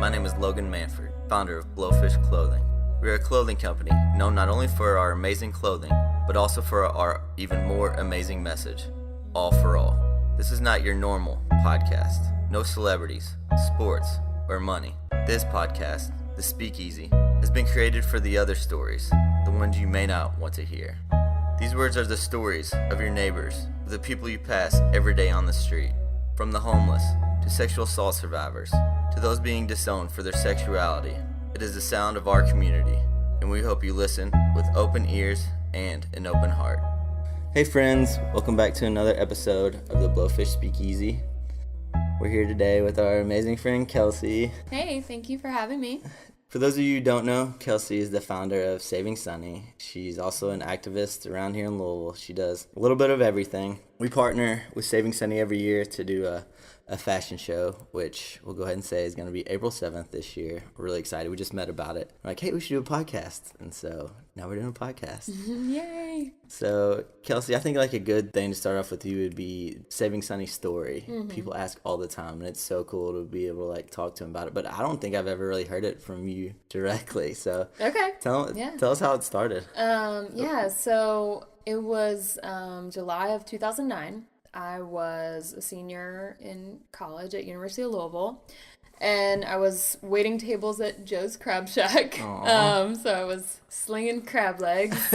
My name is Logan Manford, founder of BLōFISH Clothing. We are a clothing company known not only for our amazing clothing, but also for our even more amazing message, all for all. This is not your normal podcast. No celebrities, sports, or money. This podcast, the Speakeasy, has been created for the other stories, the ones you may not want to hear. These words are the stories of your neighbors, of the people you pass every day on the street, from the homeless to sexual assault survivors, to those being disowned for their sexuality. It is the sound of our community, and we hope you listen with open ears and an open heart. Hey friends, welcome back to another episode of the BLōFISH Speakeasy. We're here today with our amazing friend Kelsey. Hey, thank you for having me. For those of you who don't know, Kelsey is the founder of Saving Sunny. She's also an activist around here in Louisville. She does a little bit of everything. We partner with Saving Sunny every year to do a fashion show, which we'll go ahead and say is going to be April 7th this year. We're really excited. We just met about it. We're like, hey, we should do a podcast. And so now we're doing a podcast. Yay. So, Kelsey, I think like a good thing to start off with you would be Saving Sunny's story. Mm-hmm. People ask all the time, and it's so cool to be able to like talk to them about it. But I don't think I've ever really heard it from you directly. So, okay. Tell us how it started. So it was July of 2009. I was a senior in college at University of Louisville, and I was waiting tables at Joe's Crab Shack. So I was slinging crab legs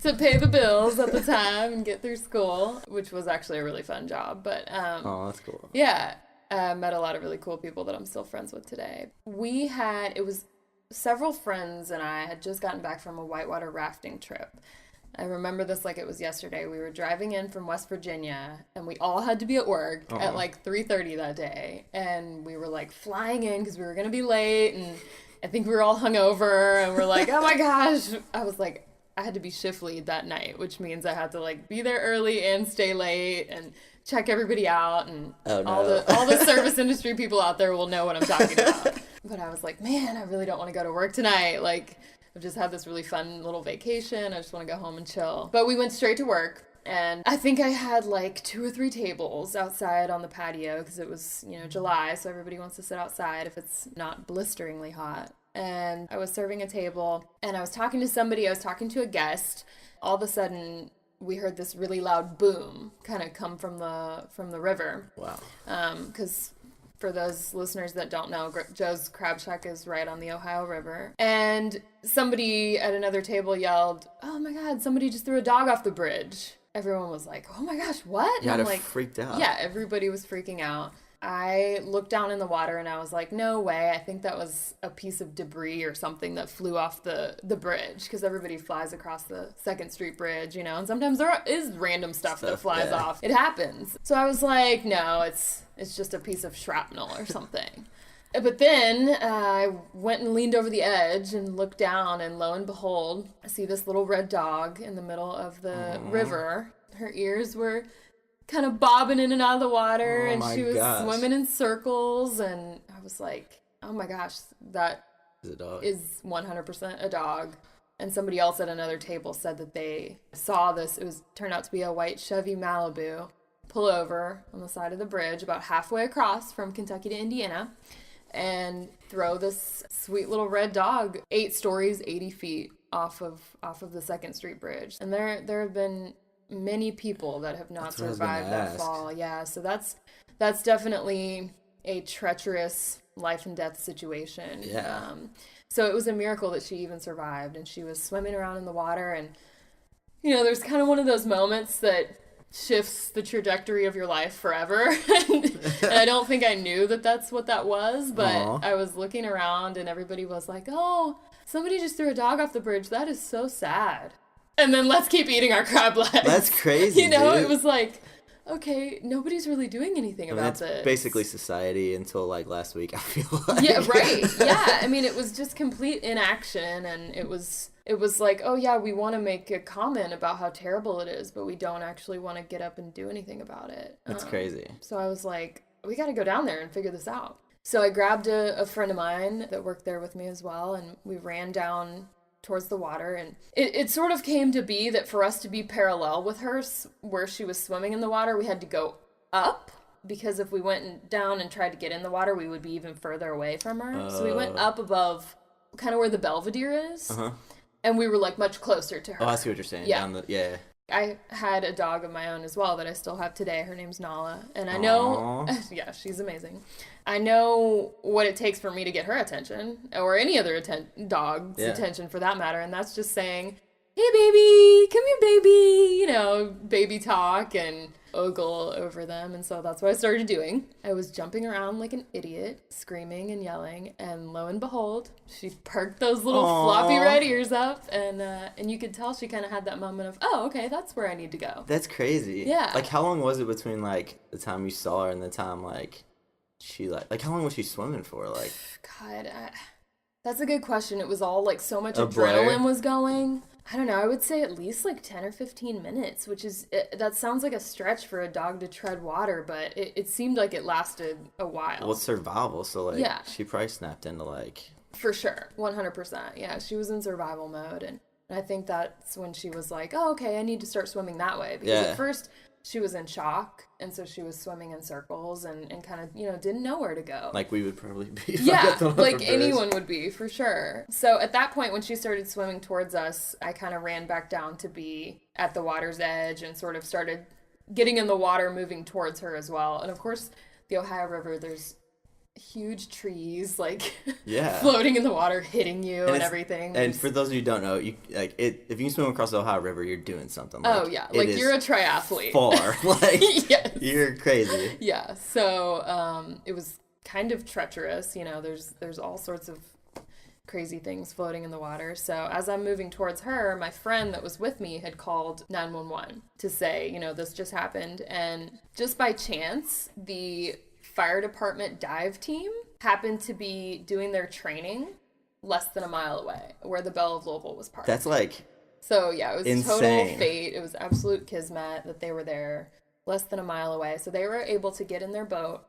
to pay the bills at the time and get through school, which was actually a really fun job. But that's cool. Yeah, I met a lot of really cool people that I'm still friends with today. It was several friends and I had just gotten back from a whitewater rafting trip. I remember this like it was yesterday. We were driving in from West Virginia, and we all had to be at work at like 3:30 that day. And we were like flying in because we were going to be late, and I think we were all hungover, and we're like, oh my gosh. I was like, I had to be shift lead that night, which means I had to like be there early and stay late and check everybody out. And all the service industry people out there will know what I'm talking about. But I was like, man, I really don't want to go to work tonight. Like, I've just had this really fun little vacation. I just want to go home and chill. But we went straight to work. And I think I had like 2 or 3 tables outside on the patio because it was, July. So everybody wants to sit outside if it's not blisteringly hot. And I was serving a table and I was talking to somebody. I was talking to a guest. All of a sudden, we heard this really loud boom kind of come from the river. Wow. Because for those listeners that don't know, Joe's Crab Shack is right on the Ohio River. And somebody at another table yelled, oh my God, somebody just threw a dog off the bridge. Everyone was like, oh my gosh, what? Yeah, and I'm like, freaked out. Yeah, everybody was freaking out. I looked down in the water and I was like, no way. I think that was a piece of debris or something that flew off the bridge because everybody flies across the 2nd Street Bridge, and sometimes there is random stuff that flies off. It happens. So I was like, no, it's just a piece of shrapnel or something. But then I went and leaned over the edge and looked down, and lo and behold, I see this little red dog in the middle of the river. Her ears were kind of bobbing in and out of the water, and she was swimming in circles, and I was like, oh my gosh, that is 100% a dog. And somebody else at another table said that they saw this. Turned out to be a white Chevy Malibu pull over on the side of the bridge about halfway across from Kentucky to Indiana and throw this sweet little red dog 8 stories, 80 feet off of the 2nd Street Bridge. And there have been many people that have not survived that fall. Yeah, so that's definitely a treacherous life and death situation. Yeah. So it was a miracle that she even survived, and she was swimming around in the water, and there's kind of one of those moments that shifts the trajectory of your life forever. and I don't think I knew that that's what that was, but I was looking around and everybody was like, oh, somebody just threw a dog off the bridge. That is so sad. And then let's keep eating our crab legs. That's crazy, dude. It was like, okay, nobody's really doing anything about this. Basically society until like last week, I feel like. Yeah, right. Yeah, I mean, it was just complete inaction, and it was like, oh yeah, we want to make a comment about how terrible it is, but we don't actually want to get up and do anything about it. That's crazy. So I was like, we got to go down there and figure this out. So I grabbed a friend of mine that worked there with me as well, and we ran down towards the water, and it sort of came to be that for us to be parallel with her where she was swimming in the water, we had to go up because if we went down and tried to get in the water, we would be even further away from her. So we went up above kind of where the Belvedere is. And we were like much closer to her. Oh, I see what you're saying. Yeah. Yeah. I had a dog of my own as well that I still have today. Her name's Nala. And I know, yeah, she's amazing. I know what it takes for me to get her attention, or any other dog's attention for that matter. And that's just saying, hey, baby, come here, baby, you know, baby talk and ogle over them. And so that's what I started doing. I was jumping around like an idiot, screaming and yelling, and lo and behold, she perked those little floppy red ears up, and you could tell she kind of had that moment of, oh, okay, that's where I need to go. That's crazy. Yeah. Like, how long was it between, like, the time you saw her and the time, like, she, like how long was she swimming for? Like, God, that's a good question. It was all, like, so much A adrenaline blur? was going. I don't know, I would say at least like 10 or 15 minutes, which is, that sounds like a stretch for a dog to tread water, but it seemed like it lasted a while. well, it's survival, so, like, Yeah. she probably snapped into, like... For sure, 100%. Yeah, she was in survival mode, and I think that's when she was like, oh, okay, I need to start swimming that way. Because at first, she was in shock, and so she was swimming in circles and kind of, you know, didn't know where to go. Like we would probably be. Yeah, like anyone would be, for sure. So at that point, when she started swimming towards us, I kind of ran back down to be at the water's edge and sort of started getting in the water, moving towards her as well. And of course, the Ohio River, there's huge trees, like, floating in the water, hitting you and everything. And for those of you who don't know, you like it. If you can swim across the Ohio River, you're doing something. Like, oh yeah, like you're a triathlete. Far, like yes. You're crazy. Yeah. So it was kind of treacherous. You know, there's all sorts of crazy things floating in the water. So as I'm moving towards her, my friend that was with me had called 911 to say, you know, this just happened, and just by chance, the fire department dive team happened to be doing their training less than a mile away, where the Belle of Louisville was parked. That's like so yeah, it was insane. Total fate. It was absolute kismet that they were there less than a mile away. So they were able to get in their boat,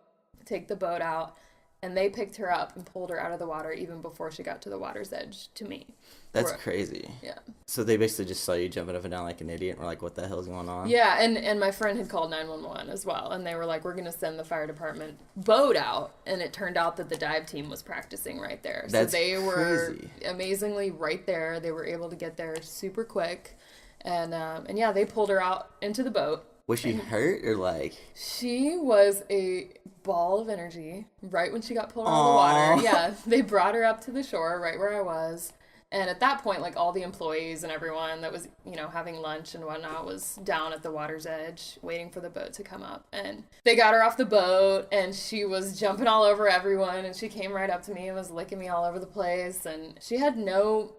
take the boat out, and they picked her up and pulled her out of the water even before she got to the water's edge to me. That's crazy. Yeah. So they basically just saw you jumping up and down like an idiot and were like, what the hell's going on? Yeah, and my friend had called 911 as well, and they were like, we're going to send the fire department boat out, and it turned out that the dive team was practicing right there. That's so they were crazy. Amazingly right there. They were able to get there super quick, and yeah, they pulled her out into the boat. Was she hurt or like? She was a ball of energy right when she got pulled out of the water. Yeah, they brought her up to the shore right where I was. And at that point, like, all the employees and everyone that was, you know, having lunch and whatnot was down at the water's edge waiting for the boat to come up. And they got her off the boat, and she was jumping all over everyone, and she came right up to me and was licking me all over the place. And she had no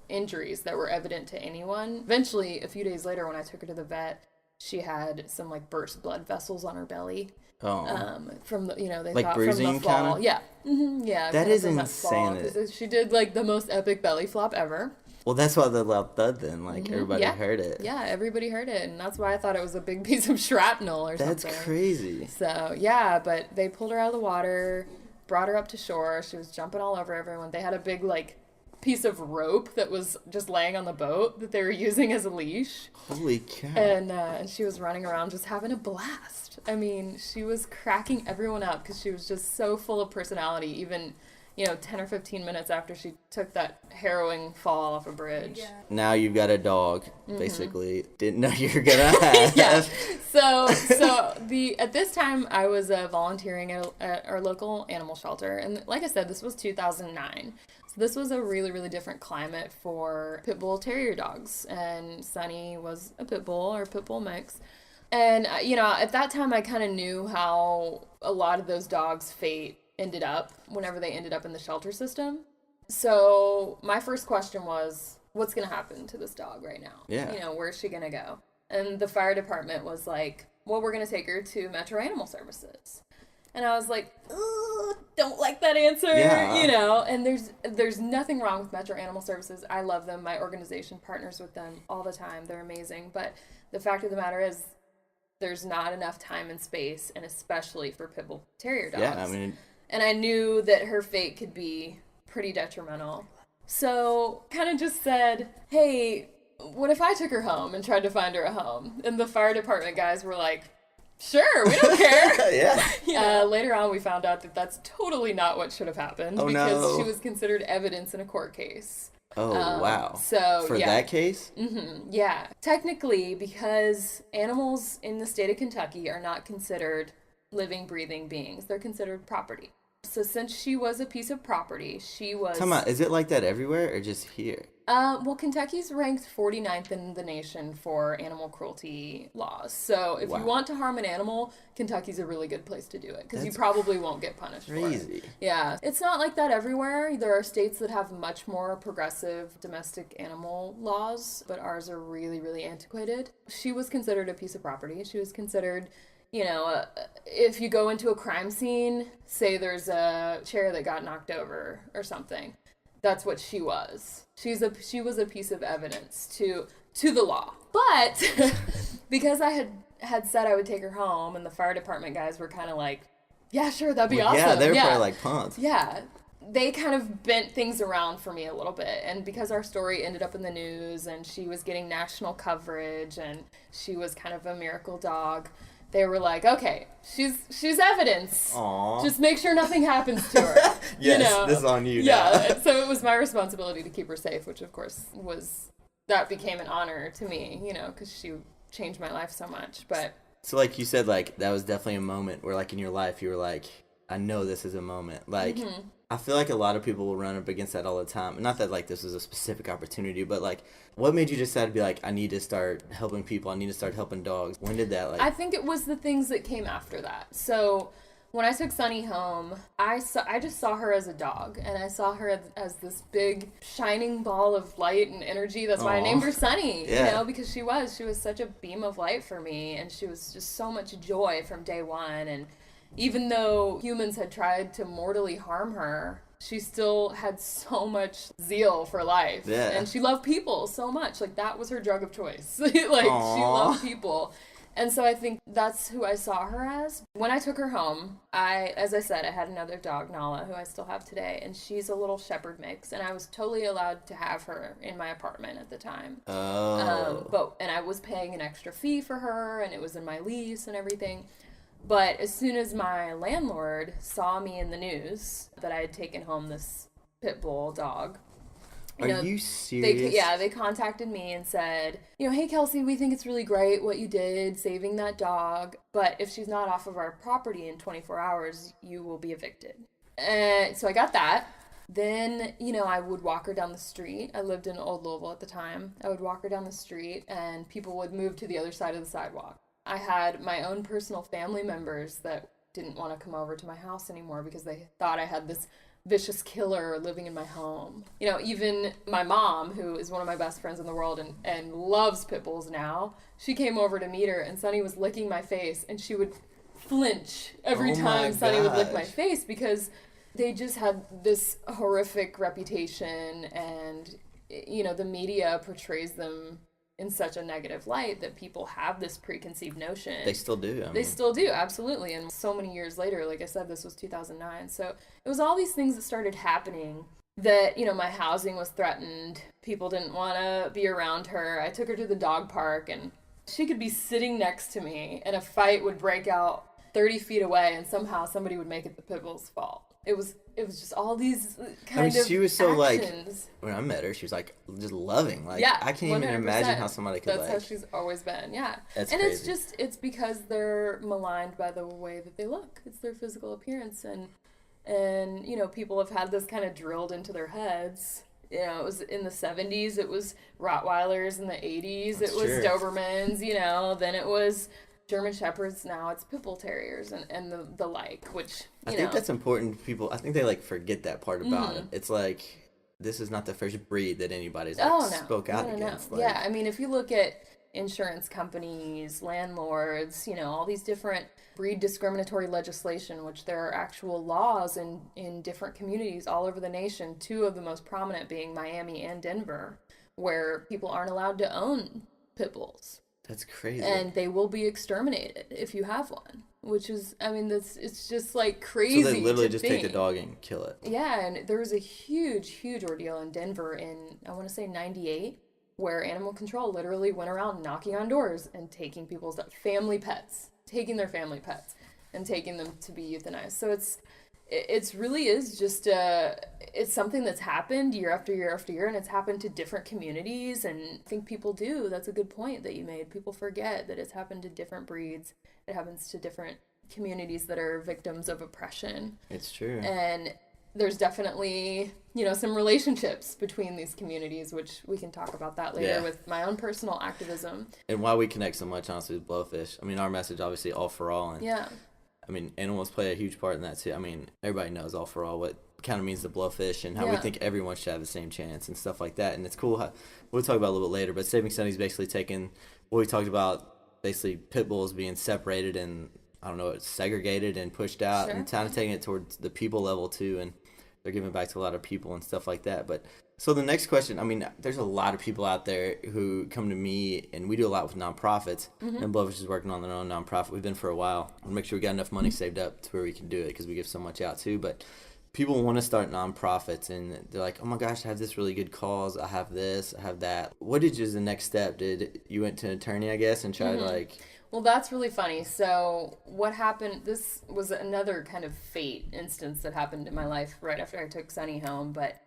injuries that were evident to anyone. Eventually, a few days later, when I took her to the vet, she had some, like, burst blood vessels on her belly. Oh. From the, you know, they like thought bruising, from the fall. kinda? Yeah. Mm-hmm, yeah. That is from insane. That fall, 'cause she did, like, the most epic belly flop ever. Well, that's why the loud thud then. Like, everybody heard it. Yeah, everybody heard it. And that's why I thought it was a big piece of shrapnel or something. That's crazy. So, yeah, but they pulled her out of the water, brought her up to shore. She was jumping all over everyone. They had a big, like, piece of rope that was just laying on the boat that they were using as a leash. Holy cow. And she was running around just having a blast. I mean, she was cracking everyone up because she was just so full of personality, even, you know, 10 or 15 minutes after she took that harrowing fall off a bridge. Yeah. Now you've got a dog, basically. Didn't know you were gonna have. Yeah. So at this time I was volunteering at our local animal shelter, and like I said, this was 2009. So this was a really, really different climate for pit bull terrier dogs, and Sunny was a pit bull or pit bull mix. And you know, at that time I kind of knew how a lot of those dogs' fate ended up whenever they ended up in the shelter system. So my first question was, what's going to happen to this dog right now? Yeah. You know, where's she going to go? And the fire department was like, well, we're going to take her to Metro Animal Services. And I was like, ooh, don't like that answer, you know. And there's nothing wrong with Metro Animal Services. I love them. My organization partners with them all the time. They're amazing. But the fact of the matter is, there's not enough time and space, and especially for pit bull terrier dogs. Yeah, I mean... And I knew that her fate could be pretty detrimental. So kind of just said, hey, what if I took her home and tried to find her a home? And the fire department guys were like, Sure, we don't care. Yeah. Later on, we found out that that's totally not what should have happened because she was considered evidence in a court case. Oh, wow. So for that case? Yeah. Technically, because animals in the state of Kentucky are not considered living, breathing beings, they're considered property. So since she was a piece of property, she was... Come on, is it like that everywhere or just here? Well, Kentucky's ranked 49th in the nation for animal cruelty laws. So if you want to harm an animal, Kentucky's a really good place to do it because you probably won't get punished for it. Yeah. It's not like that everywhere. There are states that have much more progressive domestic animal laws, but ours are really, really antiquated. She was considered a piece of property. She was considered... if you go into a crime scene, say there's a chair that got knocked over or something, that's what she was. She was a piece of evidence to the law. But because I had said I would take her home, and the fire department guys were kind of like, yeah, sure, that'd be awesome. Yeah, they were probably like pumped. Yeah. They kind of bent things around for me a little bit. And because our story ended up in the news and she was getting national coverage and she was kind of a miracle dog, they were like, okay, she's evidence. Aww. Just make sure nothing happens to her. Yes, this is on you now. Yeah, so it was my responsibility to keep her safe, which of course that became an honor to me, because she changed my life so much. But so like you said, like that was definitely a moment where like in your life you were like, I know this is a moment. Like I feel like a lot of people will run up against that all the time. Not that like this was a specific opportunity, but like what made you decide to be like, I need to start helping people, I need to start helping dogs? When did that I think it was the things that came after that. So when I took Sunny home, I just saw her as a dog, and I saw her as this big shining ball of light and energy. That's why I named her Sunny, because she was such a beam of light for me, and she was just so much joy from day one. And even though humans had tried to mortally harm her, she still had so much zeal for life. Yeah. And she loved people so much. Like, that was her drug of choice. She loved people. And so I think that's who I saw her as. When I took her home, as I said, I had another dog, Nala, who I still have today, and she's a little shepherd mix, and I was totally allowed to have her in my apartment at the time. Oh. And I was paying an extra fee for her, and it was in my lease and everything. But as soon as my landlord saw me in the news that I had taken home this pit bull dog, Are you serious? They contacted me and said, hey, Kelsey, we think it's really great what you did saving that dog, but if she's not off of our property in 24 hours, you will be evicted. And so I got that. Then, I would walk her down the street. I lived in Old Louisville at the time. I would walk her down the street and people would move to the other side of the sidewalk. I had my own personal family members that didn't want to come over to my house anymore because they thought I had this vicious killer living in my home. Even my mom, who is one of my best friends in the world and loves pit bulls now, she came over to meet her, and Sunny was licking my face, and she would flinch every time Sunny would lick my face because they just had this horrific reputation, and the media portrays them in such a negative light that people have this preconceived notion. They still do. They still do, absolutely. And so many years later, like I said, this was 2009. So it was all these things that started happening that, my housing was threatened. People didn't want to be around her. I took her to the dog park, and she could be sitting next to me, and a fight would break out 30 feet away, and somehow somebody would make it the pit bull's fault. It was just all these kind of she was so actions. When I met her, she was like just loving. Like, yeah, I can't 100%. Even imagine how somebody could That's how she's always been, yeah. That's and crazy. it's because they're maligned by the way that they look. It's their physical appearance, and people have had this kind of drilled into their heads. It was in the 70s, it was Rottweilers. In the 80s, it was Dobermans, then it was German Shepherds. Now it's Pit Bull Terriers and the like, which, I think that's important. People, I think they forget that part about it. It's like, this is not the first breed that anybody's spoke out against. No. Yeah, I mean, if you look at insurance companies, landlords, all these different breed discriminatory legislation, which there are actual laws in different communities all over the nation, two of the most prominent being Miami and Denver, where people aren't allowed to own pit bulls. That's crazy. And they will be exterminated if you have one, which is, it's just crazy. So they literally just take the dog and kill it. Yeah, and there was a huge, huge ordeal in Denver in, I want to say 98, where animal control literally went around knocking on doors and taking people's family pets, taking their family pets and taking them to be euthanized. So it's really is just it's something that's happened year after year after year, and it's happened to different communities. And I think people do. That's a good point that you made. People forget that it's happened to different breeds. It happens to different communities that are victims of oppression. It's true. And there's definitely, some relationships between these communities, which we can talk about that later with my own personal activism. And why we connect so much, honestly, with BLōFISH. I mean, our message, obviously, all for all. And I mean, animals play a huge part in that, too. I mean, everybody knows all for all, what kind of means to BLōFISH and how we think everyone should have the same chance and stuff like that. And it's cool. We'll talk about it a little bit later, but Saving Sunny's basically taken what we talked about, basically pit bulls being separated and, I don't know, segregated and pushed out, and kind of taking it towards the people level, too. And they're giving back to a lot of people and stuff like that. But so the next question, I mean, there's a lot of people out there who come to me, and we do a lot with nonprofits. And BLōFISH is working on their own nonprofit. We've been for a while. We'll make sure we got enough money saved up to where we can do it, because we give so much out too. But people want to start nonprofits, and they're like, oh my gosh, I have this really good cause. I have this, I have that. What did you, as the next step? Did you went to an attorney, I guess, and tried to Well, that's really funny. So what happened, this was another kind of fate instance that happened in my life right after I took Sunny home. But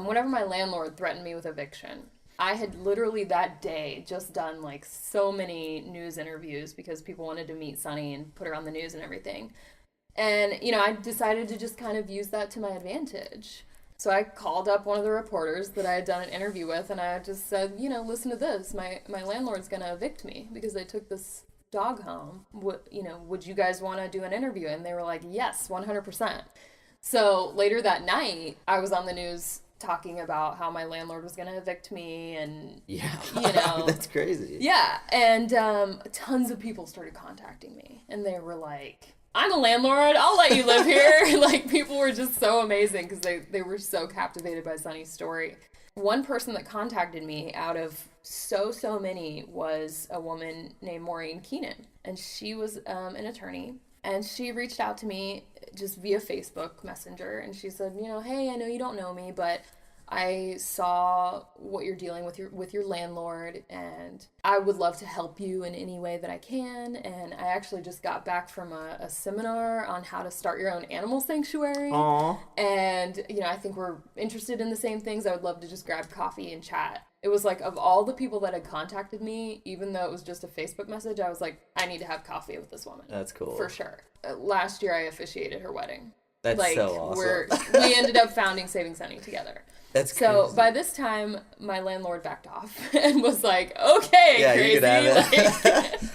whenever my landlord threatened me with eviction, I had literally that day just done like so many news interviews because people wanted to meet Sunny and put her on the news and everything. And, I decided to just kind of use that to my advantage. So I called up one of the reporters that I had done an interview with, and I just said, listen to this. My landlord's going to evict me because they took this dog home. Would you guys want to do an interview? And they were like, yes, 100%. So later that night, I was on the news talking about how my landlord was going to evict me, and that's crazy. Yeah. And tons of people started contacting me, and they were like, I'm a landlord, I'll let you live here. Like, people were just so amazing because they were so captivated by Sunny's story. One person that contacted me out of so many was a woman named Maureen Keenan. And she was an attorney. And she reached out to me just via Facebook Messenger. And she said, hey, I know you don't know me, but I saw what you're dealing with your landlord, and I would love to help you in any way that I can. And I actually just got back from a seminar on how to start your own animal sanctuary. Aww. And, I think we're interested in the same things. I would love to just grab coffee and chat. It was like, of all the people that had contacted me, even though it was just a Facebook message, I was like, I need to have coffee with this woman. That's cool. For sure. Last year I officiated her wedding. That's so awesome. We ended up founding Saving Sunny together. That's so crazy. By this time, my landlord backed off and was like, okay, crazy. You can have it.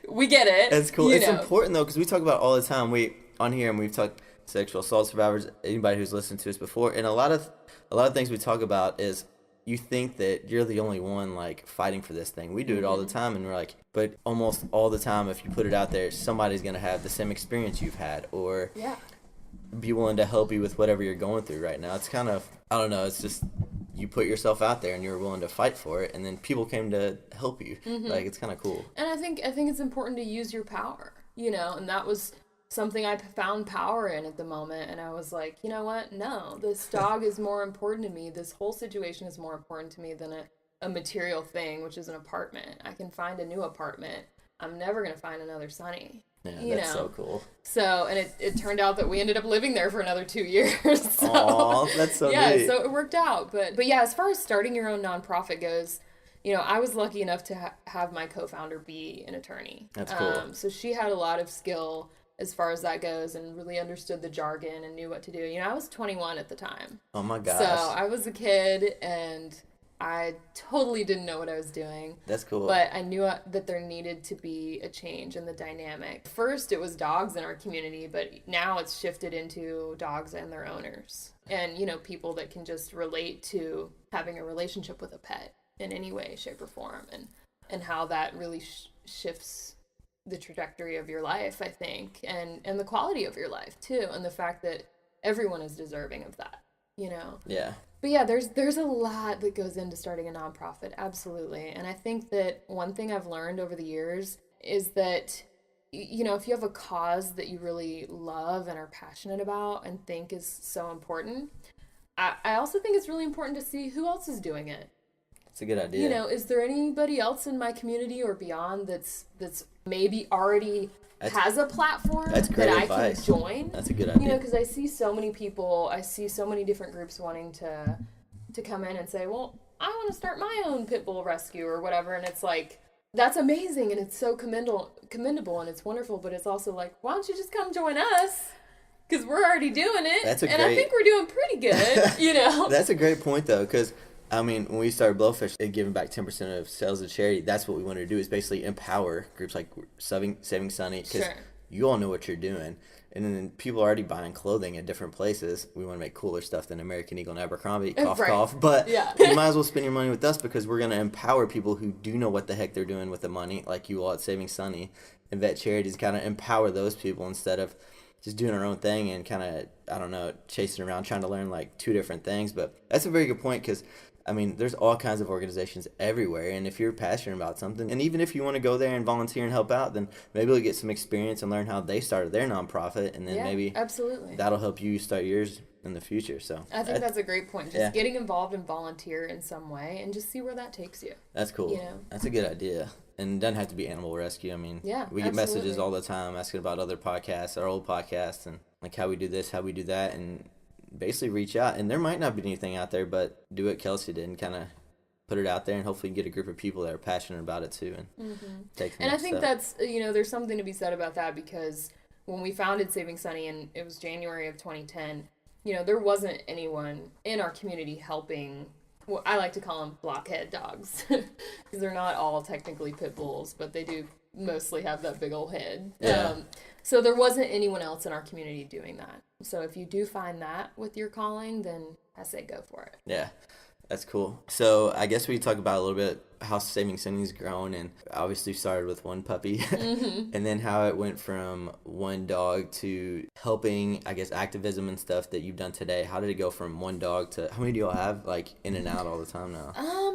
We get it. That's cool. It's important, though, because we talk about all the time. On here, and we've talked sexual assault survivors, anybody who's listened to us before, and a lot of things we talk about is you think that you're the only one, like, fighting for this thing. We do it all the time, and we're like, but almost all the time, if you put it out there, somebody's going to have the same experience you've had, or be willing to help you with whatever you're going through right now. It's kind of, I don't know, it's just you put yourself out there and you're willing to fight for it, and then people came to help you. Like, it's kind of cool. And I think it's important to use your power, and that was something I found power in at the moment. And I was like, you know what? No, this dog is more important to me. This whole situation is more important to me than a material thing, which is an apartment. I can find a new apartment. I'm never going to find another Sunny. Yeah, that's so cool. So, and it turned out that we ended up living there for another 2 years. So, Aww, that's so neat. So it worked out. But yeah, as far as starting your own nonprofit goes, I was lucky enough to have my co-founder be an attorney. That's cool. So she had a lot of skill as far as that goes, and really understood the jargon and knew what to do. I was 21 at the time. Oh my gosh. So I was a kid, and I totally didn't know what I was doing. That's cool. But I knew that there needed to be a change in the dynamic. First, it was dogs in our community, but now it's shifted into dogs and their owners. And, people that can just relate to having a relationship with a pet in any way, shape, or form. And how that really shifts the trajectory of your life, I think. And the quality of your life, too. And the fact that everyone is deserving of that, Yeah. But yeah, there's a lot that goes into starting a nonprofit, absolutely. And I think that one thing I've learned over the years is that, if you have a cause that you really love and are passionate about and think is so important, I also think it's really important to see who else is doing it. It's a good idea. You know, is there anybody else in my community or beyond that's maybe already has a platform that I can join? That's a good idea. You know, because I see so many people, I see so many different groups wanting to come in and say, well, I want to start my own pit bull rescue or whatever, and it's like, that's amazing, and it's so commendable, and it's wonderful, but it's also like, why don't you just come join us? Because we're already doing it, I think we're doing pretty good, you know? That's a great point, though, because, I mean, when we started BLōFISH and giving back 10% of sales to charity, that's what we want to do, is basically empower groups like Saving Sunny, because you all know what you're doing. And then people are already buying clothing at different places. We want to make cooler stuff than American Eagle and Abercrombie, cough, cough. But you might as well spend your money with us, because we're going to empower people who do know what the heck they're doing with the money, like you all at Saving Sunny and Vet Charities, kind of empower those people instead of just doing our own thing and kind of, I don't know, chasing around trying to learn like two different things. But that's a very good point, because I mean, there's all kinds of organizations everywhere, and if you're passionate about something, and even if you want to go there and volunteer and help out, then maybe you'll get some experience and learn how they started their nonprofit, and then maybe that'll help you start yours in the future. So I think that's a great point. Just getting involved and volunteer in some way, and just see where that takes you. That's cool. You know? That's a good idea. And it doesn't have to be animal rescue. I mean, we get messages all the time asking about other podcasts, our old podcasts, and like how we do this, how we do that, and basically reach out. And there might not be anything out there, but do what Kelsey did and kind of put it out there, and hopefully get a group of people that are passionate about it too, and take the And I next think step. that's, you know, there's something to be said about that, because when we founded Saving Sunny, and it was January of 2010, you know, there wasn't anyone in our community helping. Well, I like to call them blockhead dogs, because they're not all technically pit bulls, but they do mostly have that big old head. So there wasn't anyone else in our community doing that. So if you do find that with your calling, then I say go for it. Yeah, that's cool. So I guess we talk about a little bit how Saving Sunny's grown, and obviously started with one puppy, and then how it went from one dog to helping, I guess, activism and stuff that you've done today. How did it go from one dog to, how many do y'all have, like, in and out all the time now?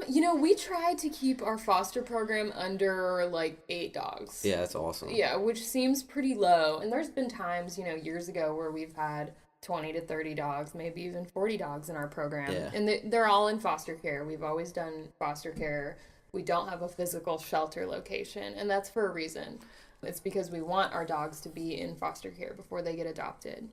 You know, we tried to keep our foster program under, like, 8 dogs. Yeah, that's awesome. Yeah, which seems pretty low. And there's been times, you know, years ago where we've had 20 to 30 dogs, maybe even 40 dogs in our program. Yeah. And they're all in foster care. We've always done foster care. We don't have a physical shelter location, and that's for a reason. It's because we want our dogs to be in foster care before they get adopted.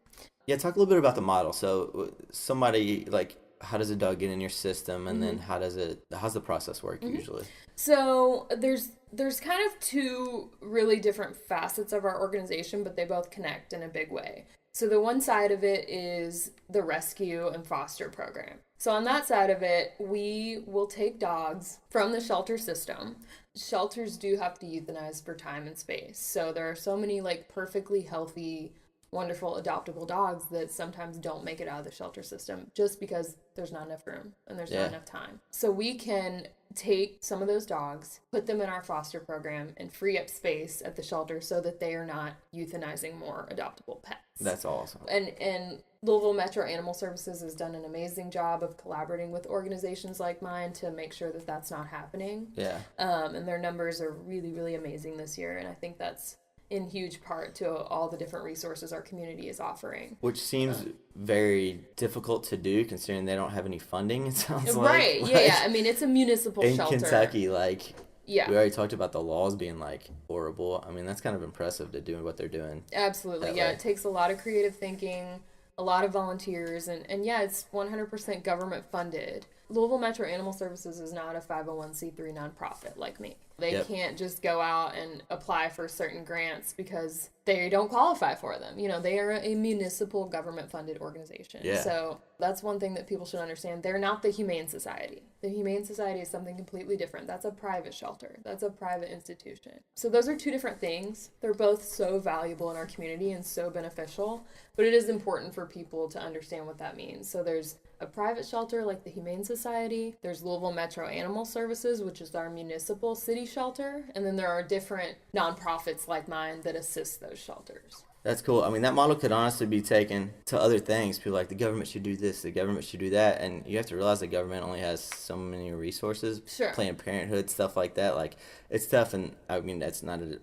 Yeah, talk a little bit about the model. So somebody, like, how does a dog get in your system, and then how's the process work usually? So there's kind of 2 really different facets of our organization, but they both connect in a big way. So the one side of it is the rescue and foster program. So on that side of it, we will take dogs from the shelter system. Shelters do have to euthanize for time and space. So there are so many, like, perfectly healthy, wonderful adoptable dogs that sometimes don't make it out of the shelter system just because there's not enough room and there's not enough time. So we can take some of those dogs, put them in our foster program, and free up space at the shelter so that they are not euthanizing more adoptable pets. That's awesome. And Louisville Metro Animal Services has done an amazing job of collaborating with organizations like mine to make sure that that's not happening. Yeah. And their numbers are really, really amazing this year, and I think that's in huge part to all the different resources our community is offering. Which seems very difficult to do, considering they don't have any funding, it sounds like. Right, yeah. I mean, it's a municipal shelter. In Kentucky, like, we Yeah, already talked about the laws being, like, horrible. I mean, that's kind of impressive to do what they're doing. absolutely. that Yeah, way. it takes a lot of creative thinking, a lot of volunteers, and yeah, it's 100% government funded. Louisville Metro Animal Services is not a 501c3 nonprofit like me. They Yep. can't just go out and apply for certain grants because they don't qualify for them. You know, they are a municipal government-funded organization. Yeah. So that's one thing that people should understand. They're not the Humane Society. The Humane Society is something completely different. That's a private shelter. That's a private institution. So those are 2 different things. They're both so valuable in our community and so beneficial, but it is important for people to understand what that means. So there's a private shelter like the Humane Society. There's Louisville Metro Animal Services, which is our municipal city shelter. And then there are different nonprofits like mine that assist those shelters. That's cool. I mean, that model could honestly be taken to other things. People are like, the government should do this, the government should do that. And you have to realize the government only has so many resources. Sure. Planned Parenthood, stuff like that. Like, it's tough. And I mean, that's not an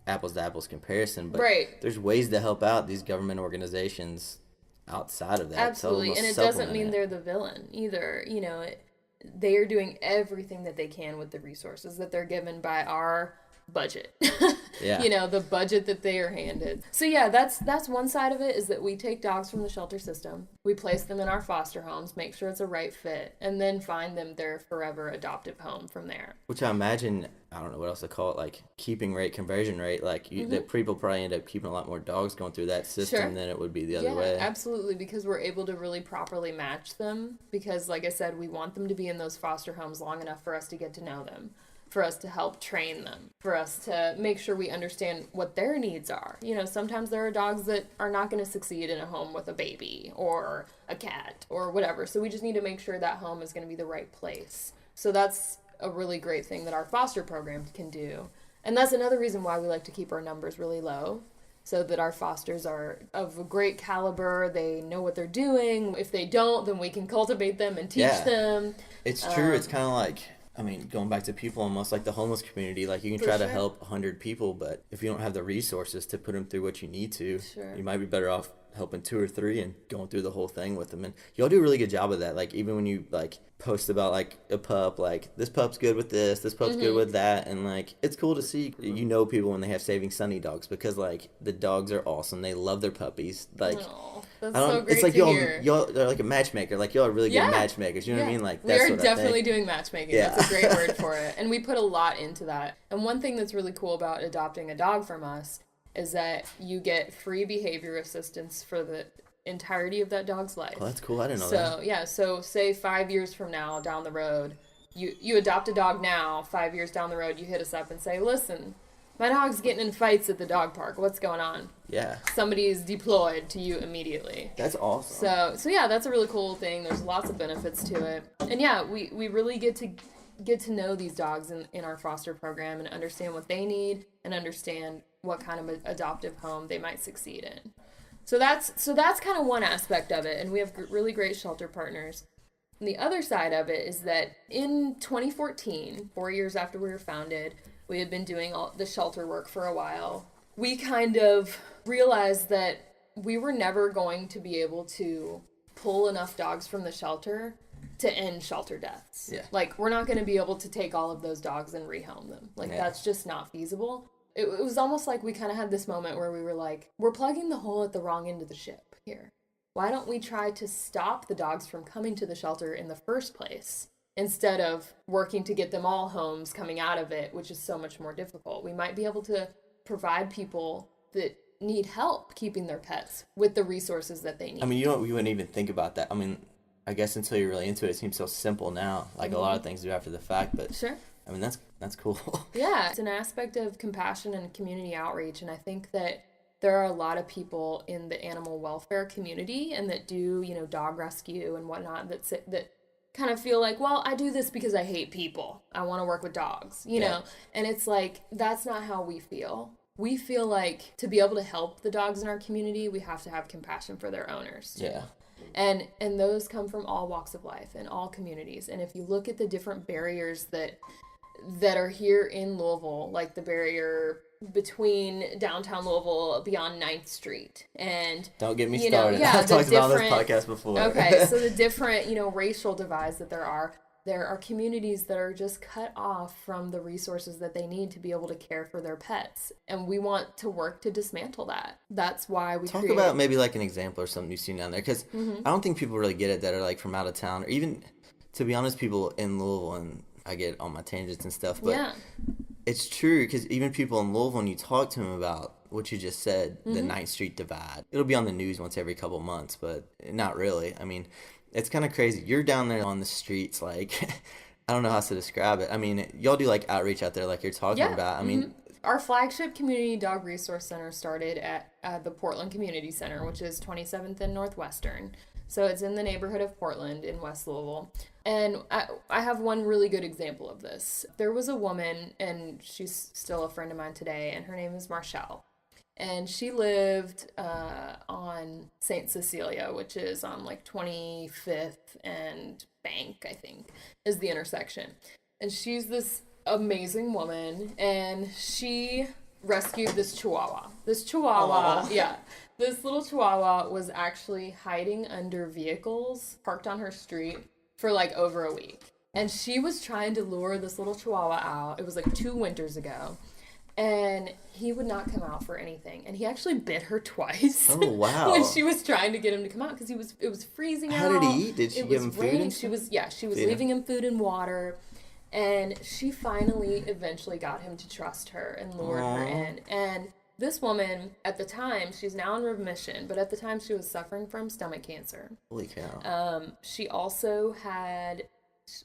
apples to apples comparison. But Right. there's ways to help out these government organizations outside of that. Absolutely. To And it supplement doesn't mean they're the villain either. You know, they are doing everything that they can with the resources that they're given by our budget. Yeah. You know, the budget that they are handed. So yeah, that's one side of it, is that we take dogs from the shelter system, we place them in our foster homes, make sure it's a right fit, and then find them their forever adoptive home from there. Which I imagine, I don't know what else to call it, like keeping rate, conversion rate, like that people probably end up keeping a lot more dogs going through that system than it would be the other way. Yeah, absolutely, because we're able to really properly match them, because like I said, we want them to be in those foster homes long enough for us to get to know them, for us to help train them, for us to make sure we understand what their needs are. You know, sometimes there are dogs that are not going to succeed in a home with a baby or a cat or whatever. So we just need to make sure that home is going to be the right place. So that's a really great thing that our foster program can do. And that's another reason why we like to keep our numbers really low, so that our fosters are of a great caliber. They know what they're doing. If they don't, then we can cultivate them and teach them. It's true. It's kind of like, I mean, going back to people, almost like the homeless community, like you can try to help 100 people, but if you don't have the resources to put them through what you need to, you might be better off helping 2 or 3 and going through the whole thing with them. And y'all do a really good job of that. Like, even when you like post about like a pup, like this pup's good with this pup's good with that, and like it's cool to see, you know, people when they have Saving Sunny dogs, because like the dogs are awesome, they love their puppies. Like, that's so great it's like to hear. y'all are like a matchmaker, like y'all are really good matchmakers, you know what I mean? Like, that's we are what definitely doing matchmaking. Yeah. That's a great word for it, and we put a lot into that. And one thing that's really cool about adopting a dog from us is that you get free behavior assistance for the entirety of that dog's life. Oh, that's cool. I didn't know that. So yeah, so say 5 years from now, down the road, you adopt a dog now. 5 years down the road, you hit us up and say, listen, my dog's getting in fights at the dog park. What's going on? Yeah. Somebody's deployed to you immediately. That's awesome. So yeah, that's a really cool thing. There's lots of benefits to it. And yeah, we really get to know these dogs in our foster program and understand what they need and understand what kind of adoptive home they might succeed in. So that's kind of one aspect of it, and we have really great shelter partners. And the other side of it is that in 2014, 4 years after we were founded, we had been doing all the shelter work for a while. We kind of realized that we were never going to be able to pull enough dogs from the shelter to end shelter deaths. Yeah. Like, we're not going to be able to take all of those dogs and rehome them. Like, that's just not feasible. It was almost like we kind of had this moment where we were like, we're plugging the hole at the wrong end of the ship here. Why don't we try to stop the dogs from coming to the shelter in the first place, instead of working to get them all homes coming out of it, which is so much more difficult? We might be able to provide people that need help keeping their pets with the resources that they need. I mean, you wouldn't even think about that. I mean, I guess until you're really into it, it seems so simple now. Like a lot of things do after the fact, but Sure. I mean, that's cool. Yeah, it's an aspect of compassion and community outreach, and I think that there are a lot of people in the animal welfare community and that do, you know, dog rescue and whatnot, that kind of feel like, well, I do this because I hate people. I want to work with dogs, you know? And it's like, that's not how we feel. We feel like to be able to help the dogs in our community, we have to have compassion for their owners too. Yeah. And those come from all walks of life and all communities. And if you look at the different barriers that are here in Louisville, like the barrier between downtown Louisville beyond 9th Street, and don't get me started. Yeah, I've talked about this podcast before. Okay, so the different, racial divides that there are communities that are just cut off from the resources that they need to be able to care for their pets, and we want to work to dismantle that. That's why we talk about maybe like an example or something you've seen down there, because I don't think people really get it that are like from out of town, or even, to be honest, people in Louisville. And I get on my tangents and stuff, but it's true, because even people in Louisville, when you talk to them about what you just said, the 9th Street divide, it'll be on the news once every couple months, but not really. I mean, it's kind of crazy. You're down there on the streets, like, I don't know how else to describe it. I mean, y'all do like outreach out there like you're talking about. I mean, our flagship community dog resource center started at the Portland Community Center, which is 27th and Northwestern. So it's in the neighborhood of Portland in West Louisville. And I have one really good example of this. There was a woman, and she's still a friend of mine today, and her name is Marshall. And she lived on St. Cecilia, which is on like 25th and Bank, I think, is the intersection. And she's this amazing woman, and she rescued this Chihuahua. This little Chihuahua was actually hiding under vehicles parked on her street for like over a week. And she was trying to lure this little chihuahua out. It was like 2 winters ago. And he would not come out for anything. And he actually bit her twice. Oh, wow. When she was trying to get him to come out because it was freezing out. How did he eat? Did she give him food? Raining. She was leaving him food and water. And she finally eventually got him to trust her and lured her in. And this woman, at the time, she's now in remission, but at the time she was suffering from stomach cancer. Holy cow. She also had,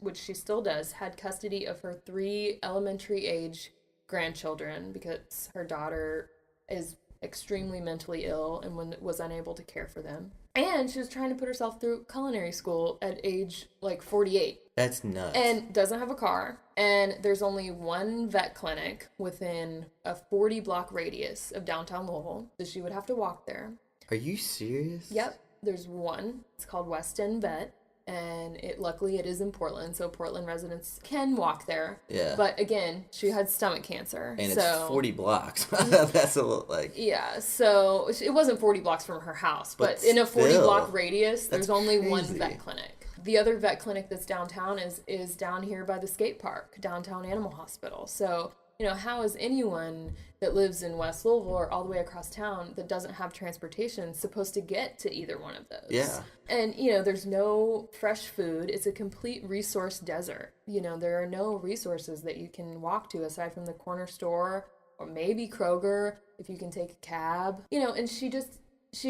which she still does, had custody of her 3 elementary age grandchildren because her daughter is extremely mentally ill and was unable to care for them. And she was trying to put herself through culinary school at age like 48. That's nuts. And doesn't have a car. And there's only one vet clinic within a 40-block radius of downtown Louisville. So she would have to walk there. Are you serious? Yep. There's one. It's called West End Vet. And luckily it is in Portland, so Portland residents can walk there. Yeah. But again, she had stomach cancer. And it's 40 blocks. That's a little like... Yeah, so it wasn't 40 blocks from her house, but in a 40-block radius, there's only one vet clinic. The other vet clinic that's downtown is down here by the skate park, downtown Animal Hospital. So, how is anyone that lives in West Louisville or all the way across town that doesn't have transportation supposed to get to either one of those? Yeah. And, there's no fresh food. It's a complete resource desert. There are no resources that you can walk to aside from the corner store or maybe Kroger if you can take a cab. And she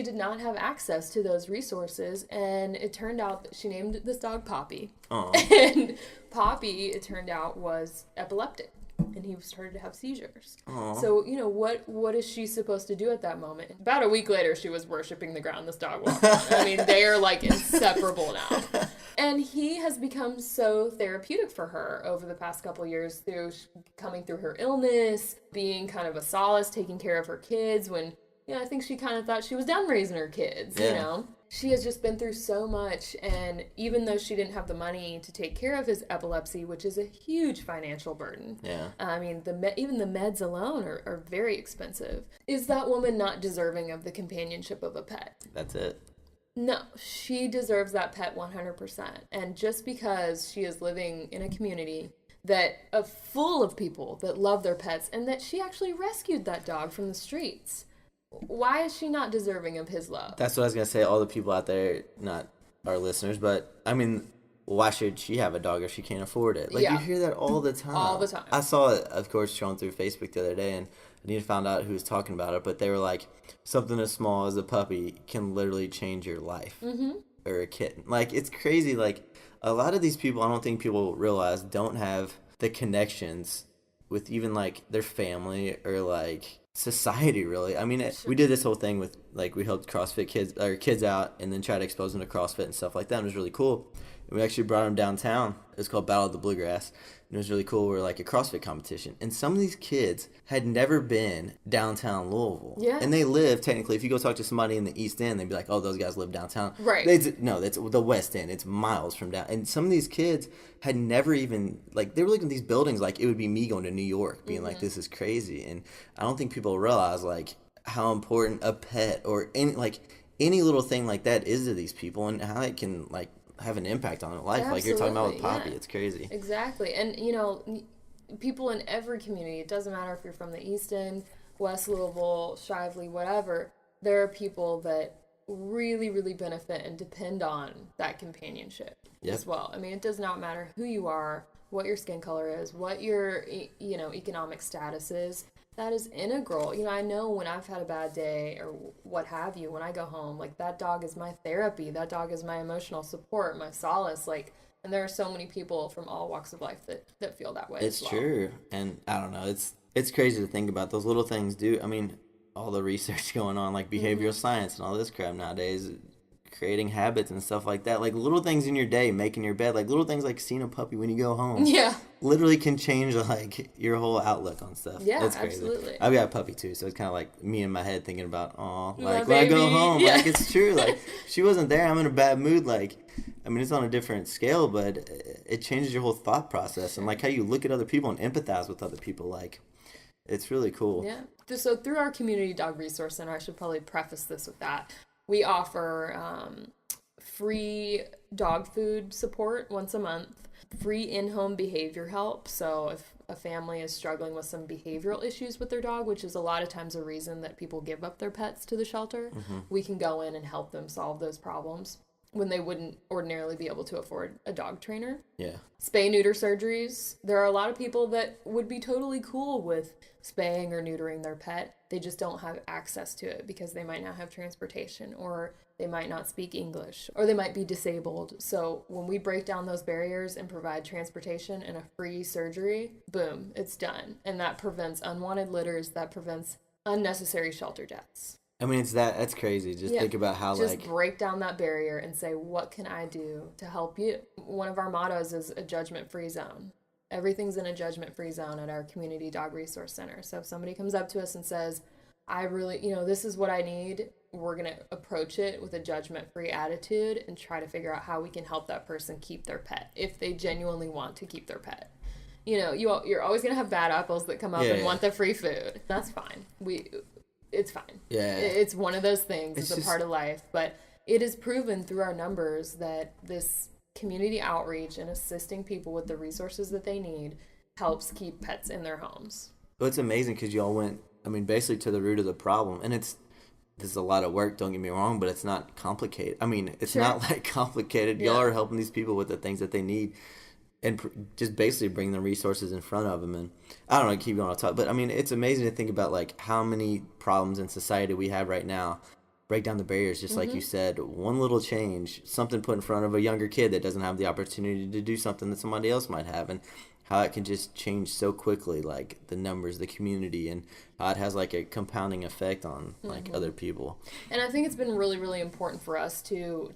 did not have access to those resources, and it turned out that she named this dog Poppy. Aww. And Poppy, it turned out, was epileptic, and he started to have seizures. Aww. So, what is she supposed to do at that moment? About a week later, she was worshiping the ground this dog walked on. I mean, they are, like, inseparable now. And he has become so therapeutic for her over the past couple years through coming through her illness, being kind of a solace, taking care of her kids when... I think she kind of thought she was done raising her kids, She has just been through so much, and even though she didn't have the money to take care of his epilepsy, which is a huge financial burden, I mean, even the meds alone are very expensive, is that woman not deserving of the companionship of a pet? That's it. No, she deserves that pet 100%, and just because she is living in a community that full of people that love their pets, and that she actually rescued that dog from the streets, why is she not deserving of his love? That's what I was going to say. All the people out there, not our listeners, but I mean, why should she have a dog if she can't afford it? Like, you hear that all the time. All the time. I saw it, of course, shown through Facebook the other day, and I need to find out who was talking about it, but they were like, something as small as a puppy can literally change your life. Mm-hmm. Or a kitten. Like, it's crazy. Like, a lot of these people, I don't think people realize, don't have the connections with even, like, their family or, like... society, really. I mean, we did this whole thing with, like, we helped CrossFit kids out and then tried to expose them to CrossFit and stuff like that. It was really cool. And we actually brought them downtown. It was called Battle of the Bluegrass. And it was really cool. We were like a CrossFit competition. And some of these kids had never been downtown Louisville. Yeah. And they live, technically, if you go talk to somebody in the East End, they'd be like, oh, those guys live downtown. Right. No, that's the West End. It's miles from down. And some of these kids had never even, like, they were looking at these buildings like it would be me going to New York, being like, this is crazy. And I don't think people realize, like, how important a pet or any little thing like that is to these people and how it can, like, have an impact on their life. Absolutely, like you're talking about with Poppy. It's crazy. Exactly. And, people in every community, it doesn't matter if you're from the East End, West Louisville, Shively, whatever, there are people that really, really benefit and depend on that companionship as well. I mean, it does not matter who you are, what your skin color is, what your, economic status is. That is integral. I know when I've had a bad day or what have you, when I go home, like, that dog is my therapy. That dog is my emotional support, my solace. Like, and there are so many people from all walks of life that feel that way. It's as well. true. And I don't know. It's crazy to think about. Those little things do. I mean, all the research going on, like behavioral science and all this crap nowadays, creating habits and stuff like that. Like, little things in your day, making your bed, like little things like seeing a puppy when you go home. Yeah. Literally can change, like, your whole outlook on stuff. Yeah, that's crazy. Absolutely. I've got a puppy too, so it's kind of like me in my head thinking about, like, when I go home, like, it's true. Like, she wasn't there. I'm in a bad mood. Like, I mean, it's on a different scale, but it changes your whole thought process and, like, how you look at other people and empathize with other people. Like, it's really cool. Yeah. So through our Community Dog Resource Center, I should probably preface this with that, we offer free dog food support once a month, free in-home behavior help. So if a family is struggling with some behavioral issues with their dog, which is a lot of times a reason that people give up their pets to the shelter, we can go in and help them solve those problems when they wouldn't ordinarily be able to afford a dog trainer. Yeah. Spay-neuter surgeries. There are a lot of people that would be totally cool with spaying or neutering their pet. They just don't have access to it because they might not have transportation, or they might not speak English, or they might be disabled. So when we break down those barriers and provide transportation and a free surgery, boom, it's done. And that prevents unwanted litters, that prevents unnecessary shelter deaths. I mean, that's crazy. Just think about how, just break down that barrier and say, what can I do to help you? One of our mottos is a judgment-free zone. Everything's in a judgment-free zone at our community dog resource center. So if somebody comes up to us and says, I really, this is what I need, we're going to approach it with a judgment-free attitude and try to figure out how we can help that person keep their pet if they genuinely want to keep their pet. You're always going to have bad apples that come up and want the free food. That's fine. It's fine. Yeah. It's one of those things. It's a part of life. But it is proven through our numbers that this community outreach and assisting people with the resources that they need helps keep pets in their homes. Well, it's amazing because y'all went, basically to the root of the problem. And this is a lot of work, don't get me wrong, but it's not complicated. It's not like complicated. Yeah. Y'all are helping these people with the things that they need. And just basically bring the resources in front of them. And I don't know, keep going on top. But it's amazing to think about like how many problems in society we have right now. Break down the barriers, just like you said. One little change, something put in front of a younger kid that doesn't have the opportunity to do something that somebody else might have. And how it can just change so quickly, like the numbers, the community, and how it has like a compounding effect on like other people. And I think it's been really, really important for us to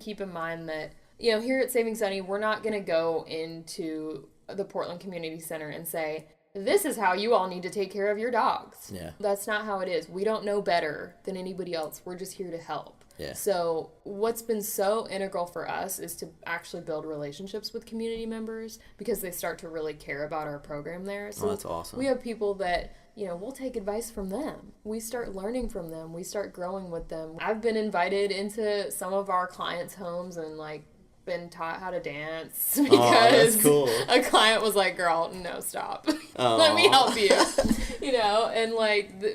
keep in mind that, here at Saving Sunny, we're not going to go into the Portland Community Center and say, this is how you all need to take care of your dogs. Yeah. That's not how it is. We don't know better than anybody else. We're just here to help. Yeah. So what's been so integral for us is to actually build relationships with community members because they start to really care about our program there. So that's awesome. We have people that, we'll take advice from them. We start learning from them. We start growing with them. I've been invited into some of our clients' homes and been taught how to dance because a client was like, girl, no, stop. Let me help you. And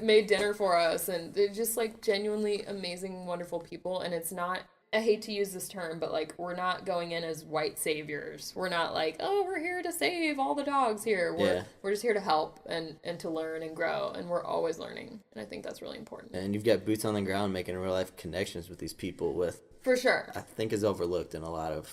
made dinner for us, and they're just genuinely amazing, wonderful people. And it's not, I hate to use this term, but we're not going in as white saviors. We're not we're here to save all the dogs here. We're just here to help and to learn and grow, and we're always learning. And I think that's really important. And you've got boots on the ground making real life connections with these people for sure. I think is overlooked in a lot of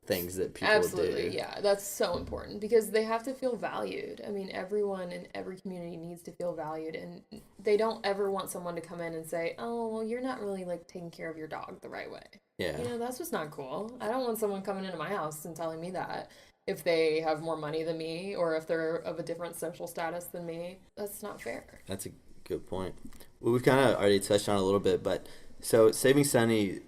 things that people Absolutely, do. Yeah, that's so important because they have to feel valued. Everyone in every community needs to feel valued, and they don't ever want someone to come in and say, oh, well, you're not really taking care of your dog the right way. Yeah. That's just not cool. I don't want someone coming into my house and telling me that if they have more money than me or if they're of a different social status than me. That's not fair. That's a good point. Well, we've kind of already touched on it a little bit, but so Saving Sunny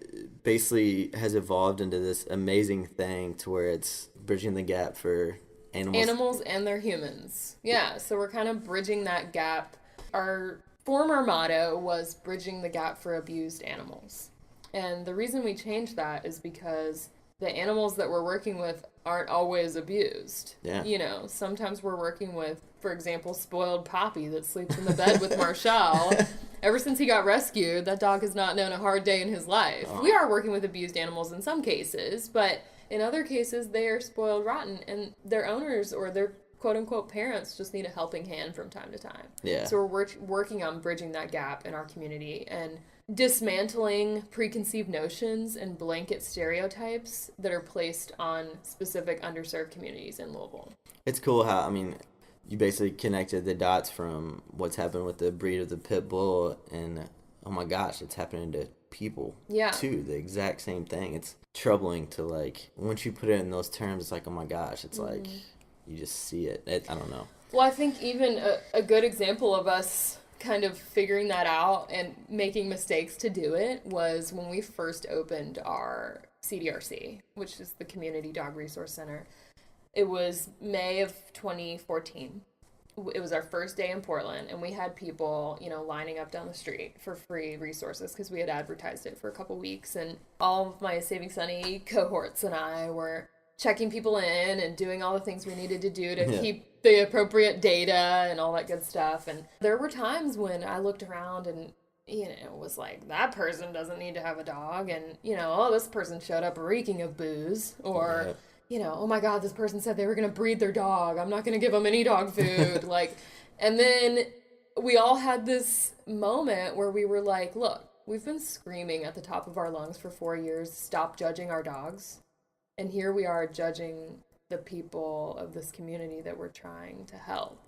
basically has evolved into this amazing thing to where it's bridging the gap for animals and their humans. Yeah, so we're kind of bridging that gap. Our former motto was bridging the gap for abused animals. And the reason we changed that is because the animals that we're working with aren't always abused. Yeah. Sometimes we're working with, for example, spoiled Poppy that sleeps in the bed with Marshall. Ever since he got rescued, that dog has not known a hard day in his life. We are working with abused animals in some cases, but in other cases, they are spoiled rotten, and their owners or their quote-unquote parents just need a helping hand from time to time. Yeah. So we're working on bridging that gap in our community and dismantling preconceived notions and blanket stereotypes that are placed on specific underserved communities in Louisville. It's cool how, you basically connected the dots from what's happened with the breed of the pit bull, and oh my gosh, it's happening to people too. The exact same thing. It's troubling to once you put it in those terms, it's like, oh my gosh, it's you just see it. I don't know. Well, I think even a good example of us kind of figuring that out and making mistakes to do it was when we first opened our CDRC, which is the Community Dog Resource Center. It was May of 2014. it was our first day in Portland, and we had people, lining up down the street for free resources because we had advertised it for a couple weeks. And all of my Saving Sunny cohorts and I were checking people in and doing all the things we needed to do to keep the appropriate data and all that good stuff. And there were times when I looked around and, was like, that person doesn't need to have a dog. And, oh, this person showed up reeking of booze. Or, oh my God, this person said they were going to breed their dog. I'm not going to give them any dog food. And then we all had this moment where we were like, look, we've been screaming at the top of our lungs for 4 years, stop judging our dogs. And here we are judging the people of this community that we're trying to help.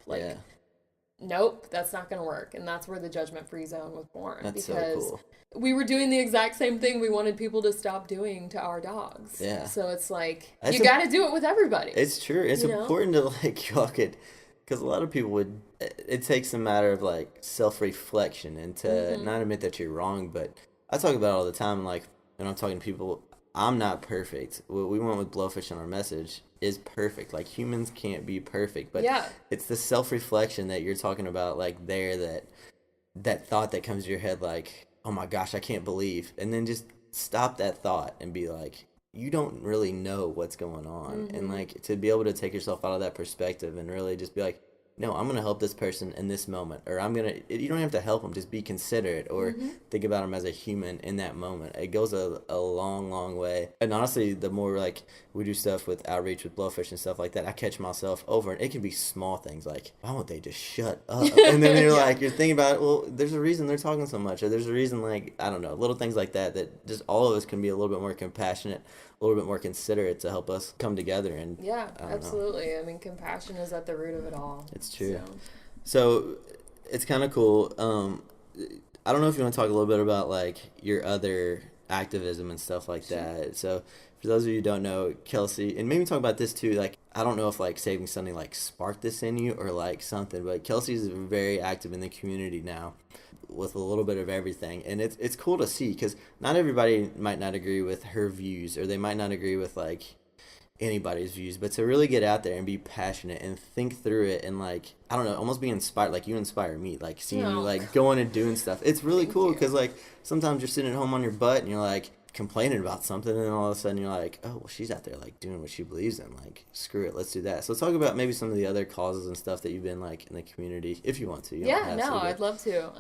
Nope, that's not going to work. And that's where the judgment-free zone was born. That's because so cool. We were doing the exact same thing we wanted people to stop doing to our dogs. Yeah. So it's like, you got to do it with everybody. It's true. It's important to, y'all could, because a lot of people would, it takes a matter of, self-reflection and to not admit that you're wrong. But I talk about it all the time, when I'm talking to people, I'm not perfect. What we went with BLōFISH in our message is perfect. Humans can't be perfect, but it's the self-reflection that you're talking about, that thought that comes to your head, oh my gosh, I can't believe, and then just stop that thought and be like, you don't really know what's going on, and to be able to take yourself out of that perspective and really just be like, no, I'm going to help this person in this moment, or you don't have to help them, just be considerate, or think about them as a human in that moment. It goes a long, long way. And honestly, the more, we do stuff with outreach with BLōFISH and stuff like that, I catch myself over, and it can be small things why won't they just shut up? And then you're you're thinking about it, well, there's a reason they're talking so much, or there's a reason, I don't know, little things like that, that just all of us can be a little bit more compassionate, a little bit more considerate to help us come together. And absolutely. I mean, compassion is at the root of it all. It's true. So it's kind of cool. I don't know if you want to talk a little bit about your other activism and stuff like that. So for those of you who don't know, Kelsey, and maybe talk about this too, I don't know if Saving Sunday sparked this in you or something, but Kelsey's very active in the community now with a little bit of everything, and it's cool to see, because not everybody might not agree with her views, or they might not agree with anybody's views, but to really get out there and be passionate and think through it, and I don't know, almost be inspired. You inspire me, seeing you going and doing stuff. It's really cool, because sometimes you're sitting at home on your butt and you're complaining about something, and then all of a sudden you're oh, well, she's out there doing what she believes in. Screw it, let's do that. So talk about maybe some of the other causes and stuff that you've been in the community, if you want to. I'd love to.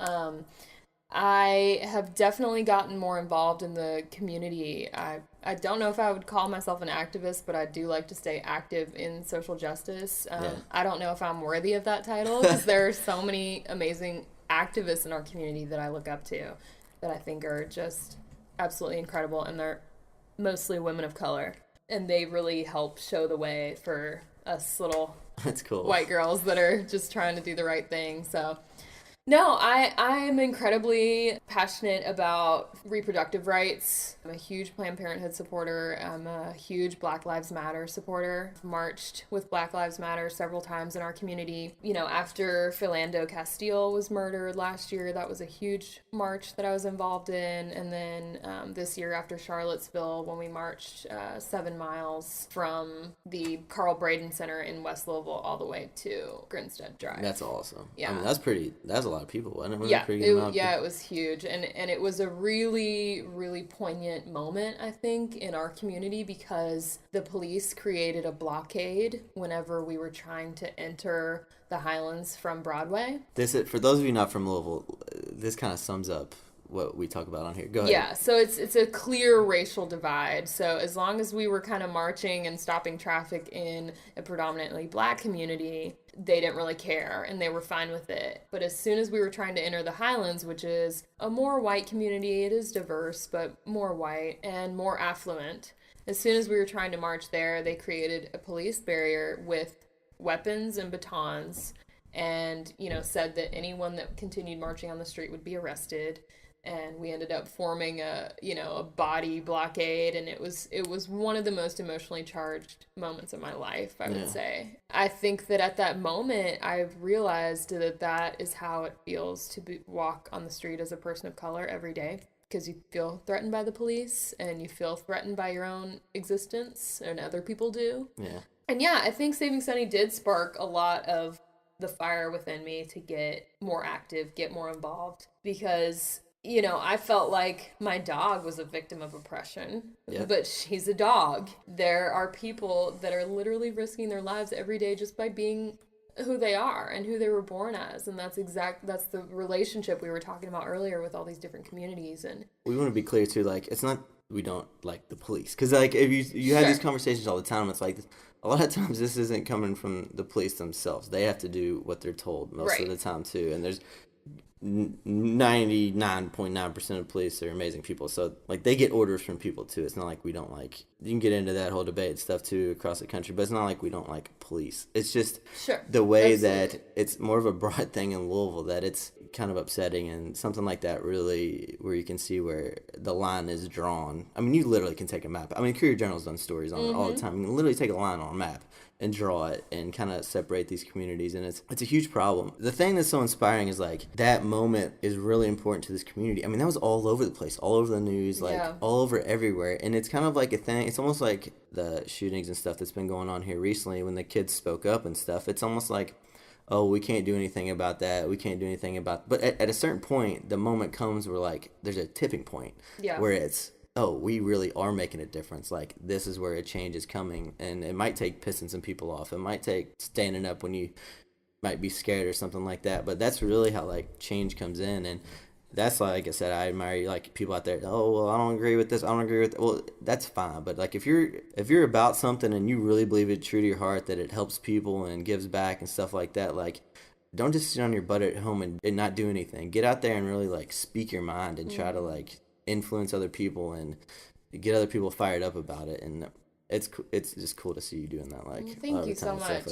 I have definitely gotten more involved in the community. I don't know if I would call myself an activist, but I do like to stay active in social justice. I don't know if I'm worthy of that title, because there are so many amazing activists in our community that I look up to, that I think are just absolutely incredible, and they're mostly women of color, and they really help show the way for us little That's cool. white girls that are just trying to do the right thing. So no, I'm incredibly passionate about reproductive rights. I'm a huge Planned Parenthood supporter. I'm a huge Black Lives Matter supporter. I've marched with Black Lives Matter several times in our community. After Philando Castile was murdered last year, that was a huge march that I was involved in. And then this year after Charlottesville, when we marched 7 miles from the Carl Braden Center in West Louisville all the way to Grinstead Drive. That's awesome. Yeah. I mean, that's a lot of people, wasn't it? It was huge, and it was a really, really poignant moment, I think, in our community, because the police created a blockade whenever we were trying to enter the Highlands from Broadway. For those of you not from Louisville, this kind of sums up what we talk about on here. Go ahead. Yeah, so it's a clear racial divide. So as long as we were kind of marching and stopping traffic in a predominantly Black community, they didn't really care, and they were fine with it. But as soon as we were trying to enter the Highlands, which is a more white community, it is diverse, but more white and more affluent. As soon as we were trying to march there, they created a police barrier with weapons and batons, and, said that anyone that continued marching on the street would be arrested. And we ended up forming a body blockade, and it was one of the most emotionally charged moments of my life, I would say. I think that at that moment, I realized that is how it feels to walk on the street as a person of color every day, because you feel threatened by the police, and you feel threatened by your own existence, and other people do. Yeah. And I think Saving Sunny did spark a lot of the fire within me to get more active, get more involved, because you know, I felt like my dog was a victim of oppression, but she's a dog. There are people that are literally risking their lives every day just by being who they are and who they were born as. And that's the relationship we were talking about earlier with all these different communities. And we want to be clear too, like, it's not, we don't like the police. Because, like, if you have these conversations all the time, it's like, a lot of times this isn't coming from the police themselves. They have to do what they're told most of the time too. And there's 99.9% of police are amazing people, so like they get orders from people too. It's not like we don't like, you can get into that whole debate stuff too across the country, but it's not like we don't like police. It's just the way that it's more of a broad thing in Louisville that it's kind of upsetting, and something like that really where you can see where the line is drawn. I mean, you literally can take a map. I mean, Courier Journal's done stories on it all the time. You can literally take a line on a map and draw it and kind of separate these communities, and it's a huge problem. The thing that's so inspiring is like that moment is really important to this community. I mean, that was all over the place, all over the news, like all over everywhere, and it's kind of like a thing. It's almost like the shootings and stuff that's been going on here recently when the kids spoke up and stuff. It's almost like, oh, we can't do anything about that. We can't do anything about. But at a certain point, the moment comes where like there's a tipping point where it's, oh, we really are making a difference. Like, this is where a change is coming. And it might take pissing some people off. It might take standing up when you might be scared or something like that. But that's really how, like, change comes in. And that's, like I said, I admire, like, people out there, oh, well, I don't agree with this. I don't agree with that. Well, that's fine. But, like, if you're about something and you really believe it true to your heart that it helps people and gives back and stuff like that, like, don't just sit on your butt at home and not do anything. Get out there and really, like, speak your mind and try to, like, influence other people and get other people fired up about it. And it's just cool to see you doing that. Like, thank you so much.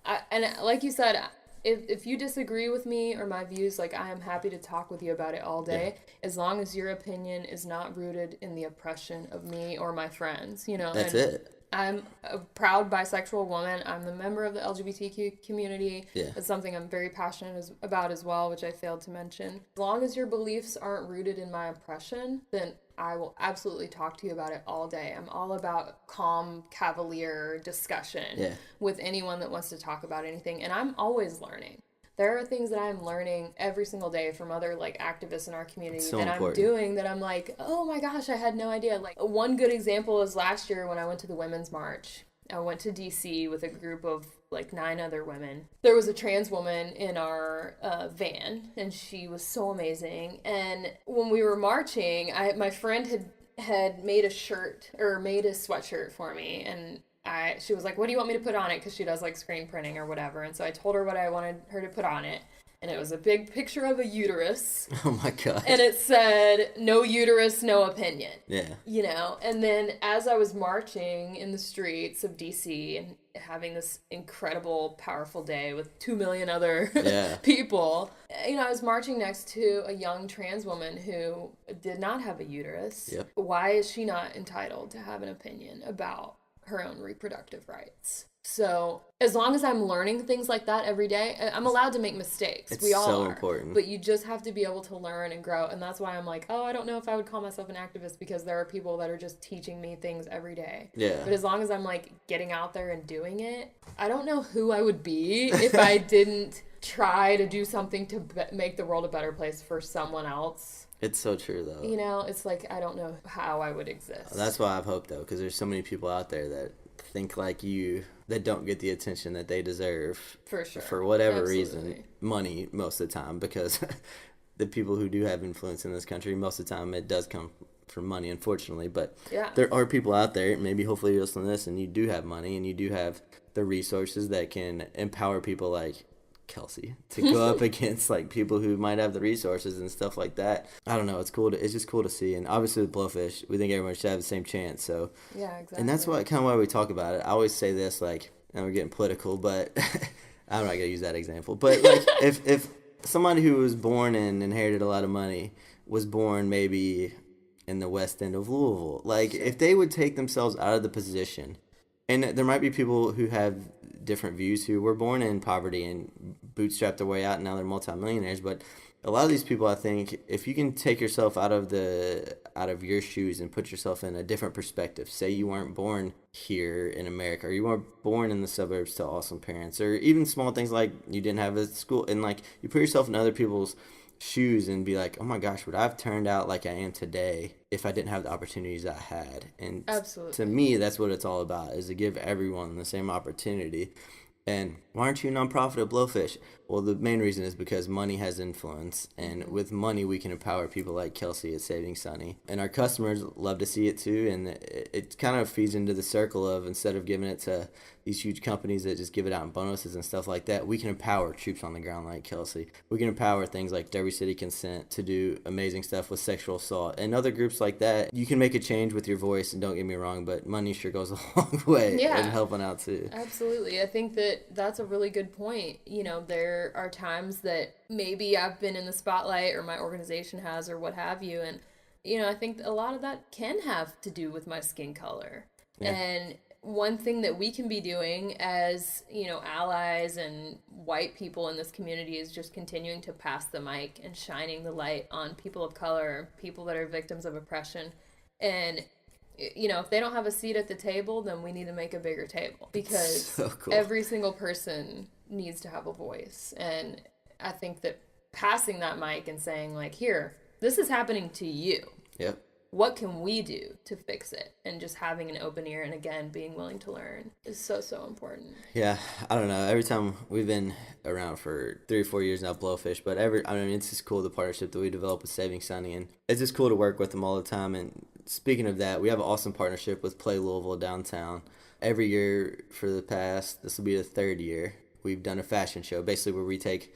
Like and like you said, if you disagree with me or my views, like, I am happy to talk with you about it all day, as long as your opinion is not rooted in the oppression of me or my friends, you know. That's it. I'm a proud bisexual woman. I'm the member of the LGBTQ community. It's something I'm very passionate about as well, which I failed to mention. As long as your beliefs aren't rooted in my oppression, then I will absolutely talk to you about it all day. I'm all about calm, cavalier discussion with anyone that wants to talk about anything. And I'm always learning. There are things that I'm learning every single day from other, like, activists in our community I'm doing that I'm like, oh my gosh, I had no idea. Like, one good example is last year when I went to the Women's March. I went to DC with a group of, like, 9 other women. There was a trans woman in our van, and she was so amazing. And when we were marching, my friend had made a sweatshirt for me, and she was like, what do you want me to put on it? Because she does, like, screen printing or whatever. And so I told her what I wanted her to put on it. And it was a big picture of a uterus. Oh, my God. And it said, no uterus, no opinion. Yeah. You know? And then as I was marching in the streets of D.C. and having this incredible, powerful day with 2 million other people, you know, I was marching next to a young trans woman who did not have a uterus. Yep. Why is she not entitled to have an opinion about her own reproductive rights? So as long as I'm learning things like that every day, I'm allowed to make mistakes. It's we all so are. important. But you just have to be able to learn and grow. And that's why I'm like, oh, I don't know if I would call myself an activist, because there are people that are just teaching me things every day. Yeah. But as long as I'm, like, getting out there and doing it, I don't know who I would be if I didn't try to do something to make the world a better place for someone else. It's so true, though. You know, it's like, I don't know how I would exist. That's why I have hope, though, because there's so many people out there that think like you, that don't get the attention that they deserve. For sure. For whatever reason. Money, most of the time, because the people who do have influence in this country, most of the time it does come from money, unfortunately. But there are people out there, maybe hopefully you're listening to this, and you do have money, and you do have the resources that can empower people like Kelsey to go up against, like, people who might have the resources and stuff like that. I don't know, it's just cool to see. And obviously with BLōFISH, we think everyone should have the same chance. So exactly. And that's kind of why we talk about it. I always say this, like, and we're getting political, but I'm not gonna use that example, but, like, if somebody who was born and inherited a lot of money was born maybe in the West End of Louisville, like, if they would take themselves out of the position, and there might be people who have different views who were born in poverty and bootstrapped their way out, and now they're multimillionaires, but a lot of these people, I think, if you can take yourself out of your shoes and put yourself in a different perspective, say you weren't born here in America, or you weren't born in the suburbs to awesome parents, or even small things like you didn't have a school, and like you put yourself in other people's shoes and be like, oh my gosh, would I have turned out like I am today if I didn't have the opportunities I had? And Absolutely. To me, that's what it's all about, is to give everyone the same opportunity. And why aren't you a nonprofit at BLōFISH? Well, the main reason is because money has influence, and with money we can empower people like Kelsey at Saving Sunny. And our customers love to see it too, and it kind of feeds into the circle of, instead of giving it to these huge companies that just give it out in bonuses and stuff like that, we can empower troops on the ground like Kelsey. We can empower things like Derby City Consent to do amazing stuff with sexual assault, and other groups like that. You can make a change with your voice, and don't get me wrong, but money sure goes a long way in helping out too. Absolutely. I think that's a really good point. You know, there are times that maybe I've been in the spotlight, or my organization has, or what have you, and you know, I think a lot of that can have to do with my skin color. And one thing that we can be doing as, you know, allies and white people in this community is just continuing to pass the mic and shining the light on people of color, people that are victims of oppression. And, you know, if they don't have a seat at the table, then we need to make a bigger table, because So cool. Every single person needs to have a voice. And I think that passing that mic and saying, like, here, this is happening to you. Yep. What can we do to fix it? And just having an open ear and, again, being willing to learn is so, so important. Yeah, I don't know. Every time, we've been around for 3 or 4 years now, BLōFISH, but it's just cool, the partnership that we develop with Saving Sunny, and it's just cool to work with them all the time. And speaking of that, we have an awesome partnership with Play Louisville downtown. Every year for the past, this will be the 3rd year, we've done a fashion show, basically where we take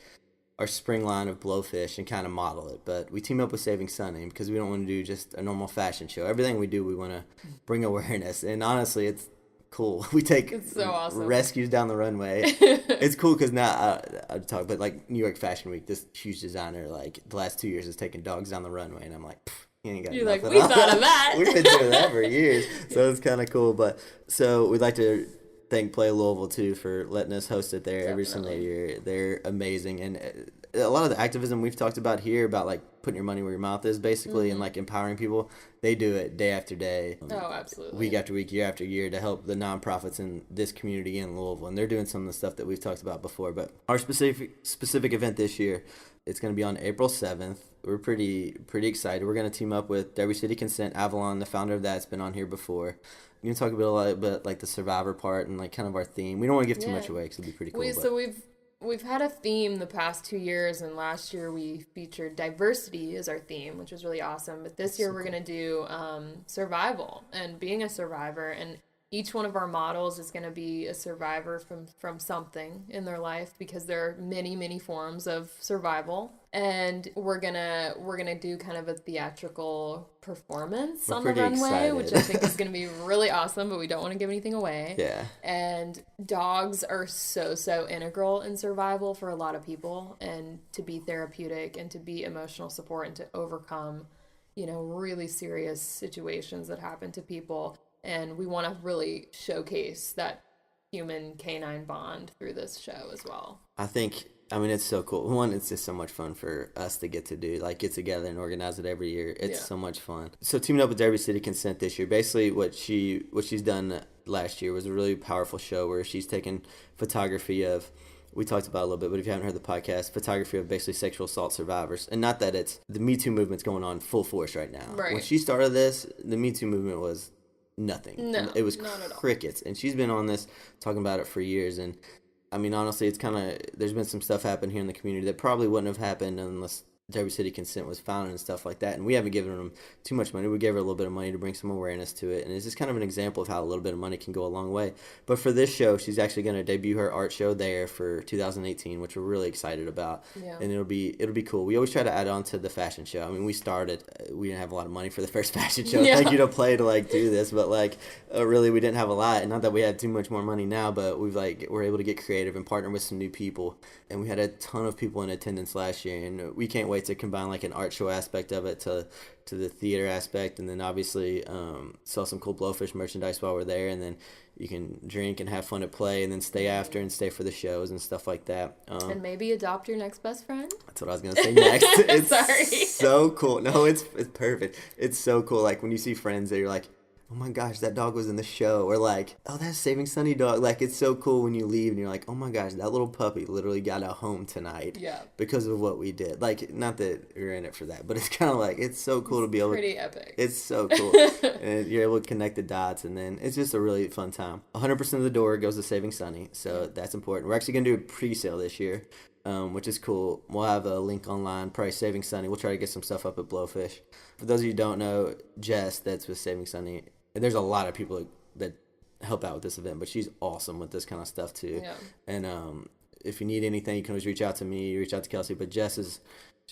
our spring line of BLōFISH and kind of model it. But we team up with Saving Sunny because we don't want to do just a normal fashion show. Everything we do, we want to bring awareness. And honestly, it's cool. We take so awesome. rescues down the runway. It's cool because now, I talk, but like New York Fashion Week, this huge designer, like the last 2 years has taken dogs down the runway. And I'm like, you ain't got You're nothing like, we thought of that. We've been doing that for years. So it's kind of cool. But so we'd like to thank Play Louisville too for letting us host it there every single year. They're amazing, and a lot of the activism we've talked about here, about like putting your money where your mouth is, basically, and like empowering people, they do it day after day, absolutely, week after week, year after year, to help the nonprofits in this community in Louisville. And they're doing some of the stuff that we've talked about before. But our specific event this year, it's going to be on April 7th. We're pretty excited. We're going to team up with Derby City Consent. Avalon, the founder of that's been on here before. You can talk a bit like the survivor part and like kind of our theme. We don't want to give too much away because it'd be pretty cool. So we've had a theme the past 2 years, and last year we featured diversity as our theme, which was really awesome. But this year we're going to do survival and being a survivor, and each one of our models is going to be a survivor from something in their life, because there are many, many forms of survival. And we're gonna do kind of a theatrical performance on the runway, which I think is gonna be really awesome, but we don't want to give anything away. Yeah. And dogs are so integral in survival for a lot of people, and to be therapeutic and to be emotional support and to overcome, you know, really serious situations that happen to people. And we want to really showcase that human canine bond through this show as well. I mean, it's so cool. One, it's just so much fun for us to get together and organize it every year. It's so much fun. So teaming up with Derby City Consent this year, basically what she's done last year was a really powerful show where she's taken photography of, we talked about it a little bit, but if you haven't heard the podcast, photography of basically sexual assault survivors. And not that it's, the Me Too movement's going on full force right now. Right. When she started this, the Me Too movement was nothing. No, it was not at all. crickets. And she's been on this, talking about it for years. And I mean, honestly, it's kind of, there's been some stuff happen here in the community that probably wouldn't have happened unless Derby City Consent was founded and stuff like that. And we haven't given them too much money. We gave her a little bit of money to bring some awareness to it. And it's just kind of an example of how a little bit of money can go a long way. But for this show, she's actually going to debut her art show there for 2018, which we're really excited about. Yeah. And it'll be cool. We always try to add on to the fashion show. I mean, we didn't have a lot of money for the first fashion show. Yeah. Thank you to Play to like do this, but like really we didn't have a lot. And not that we had too much more money now, but we're able to get creative and partner with some new people. And we had a ton of people in attendance last year, and we can't wait to combine like an art show aspect of it to the theater aspect, and then obviously sell some cool BLōFISH merchandise while we're there, and then You can drink and have fun at play, and then stay after and stay for the shows and stuff like that. And maybe adopt your next best friend. That's what I was gonna say next. It's Sorry. so cool. No, it's perfect. It's so cool. Like when you see friends that you're like, oh my gosh, that dog was in the show, or like, oh, that's Saving Sunny dog. Like, it's so cool when you leave and you're like, oh my gosh, that little puppy literally got a home tonight. Yeah. Because of what we did. Like, not that we're in it for that, but it's kind of like, it's so cool to be able. Pretty epic. It's so cool, and you're able to connect the dots, and then it's just a really fun time. 100% of the door goes to Saving Sunny, so that's important. We're actually gonna do a pre-sale this year. Which is cool. We'll have a link online, price Saving Sunny. We'll try to get some stuff up at BLōFISH. For those of you who don't know, Jess, that's with Saving Sunny, and there's a lot of people that help out with this event, but she's awesome with this kind of stuff too. Yeah. And if you need anything, you can always reach out to me, reach out to Kelsey, but she's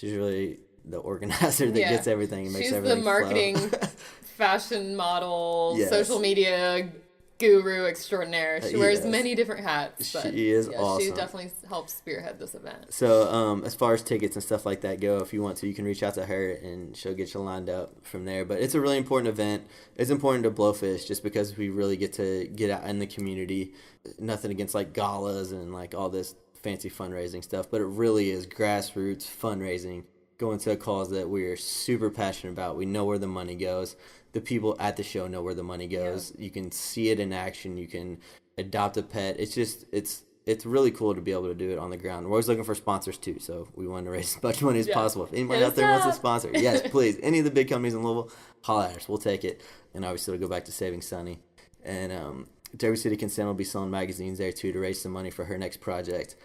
really the organizer that gets everything and makes everything She's the marketing, flow. fashion model, Yes. social media guru extraordinaire. She wears Yes. many different hats. But She is awesome. She definitely helps spearhead this event. So as far as tickets and stuff like that go, if you want to, you can reach out to her and she'll get you lined up from there. But it's a really important event. It's important to BLōFISH just because we really get to get out in the community. Nothing against like galas and like all this fancy fundraising stuff, but it really is grassroots fundraising, going to a cause that we're super passionate about. We know where the money goes. The people at the show know where the money goes. Yeah. You can see it in action. You can adopt a pet. It's just, it's really cool to be able to do it on the ground. We're always looking for sponsors too, so we want to raise as much money as possible. If anybody out there wants to sponsor, yes, please. Any of the big companies in Louisville, holla at us. We'll take it. And obviously we'll go back to Saving Sunny. And Derby City Consent will be selling magazines there too to raise some money for her next project.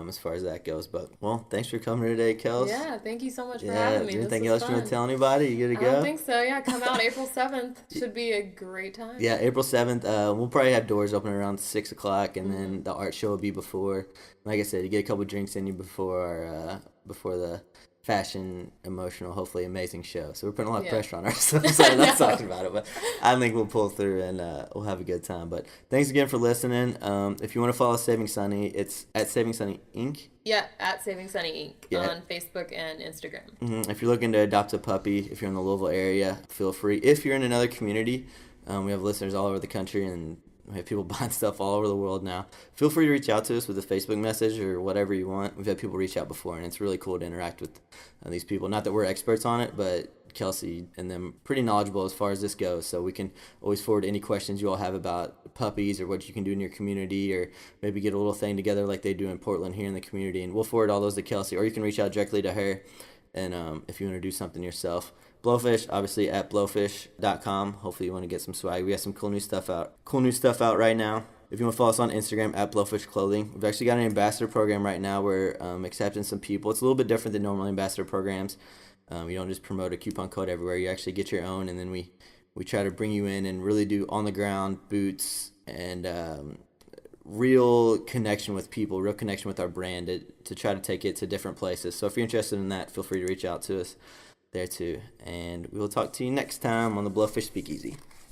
As far as that goes. But, well, thanks for coming today, Kels. Yeah, thank you so much for having me. Anything else you want to tell anybody? You good to go? I don't think so. Yeah, come out April 7th. Should be a great time. Yeah, April 7th. We'll probably have doors open around 6 o'clock, and then the art show will be before. Like I said, you get a couple drinks in you before the fashion, emotional, hopefully amazing show. So we're putting a lot of pressure on ourselves. Sorry, not talking about it, but I think we'll pull through and we'll have a good time. But thanks again for listening. If you want to follow Saving Sunny, it's at Saving Sunny Inc. Yeah, at Saving Sunny Inc. On Facebook and Instagram. Mm-hmm. If you're looking to adopt a puppy, if you're in the Louisville area, feel free. If you're in another community, we have listeners all over the country, and we have people buying stuff all over the world now. Feel free to reach out to us with a Facebook message or whatever you want. We've had people reach out before, and it's really cool to interact with these people. Not that we're experts on it, but Kelsey and them pretty knowledgeable as far as this goes. So we can always forward any questions you all have about puppies or what you can do in your community, or maybe get a little thing together like they do in Portland here in the community. And we'll forward all those to Kelsey, or you can reach out directly to her. And if you want to do something yourself. BLōFISH, obviously at blowfish.com. Hopefully you want to get some swag. We have some cool new stuff out right now. If you want to follow us on Instagram at BLōFISH Clothing. We've actually got an ambassador program right now. We're accepting some people. It's a little bit different than normal ambassador programs. You don't just promote a coupon code everywhere. You actually get your own, and then we try to bring you in and really do on-the-ground boots and real connection with people, real connection with our brand to try to take it to different places. So if you're interested in that, feel free to reach out to us there too. And we will talk to you next time on the BLōFISH Speakeasy.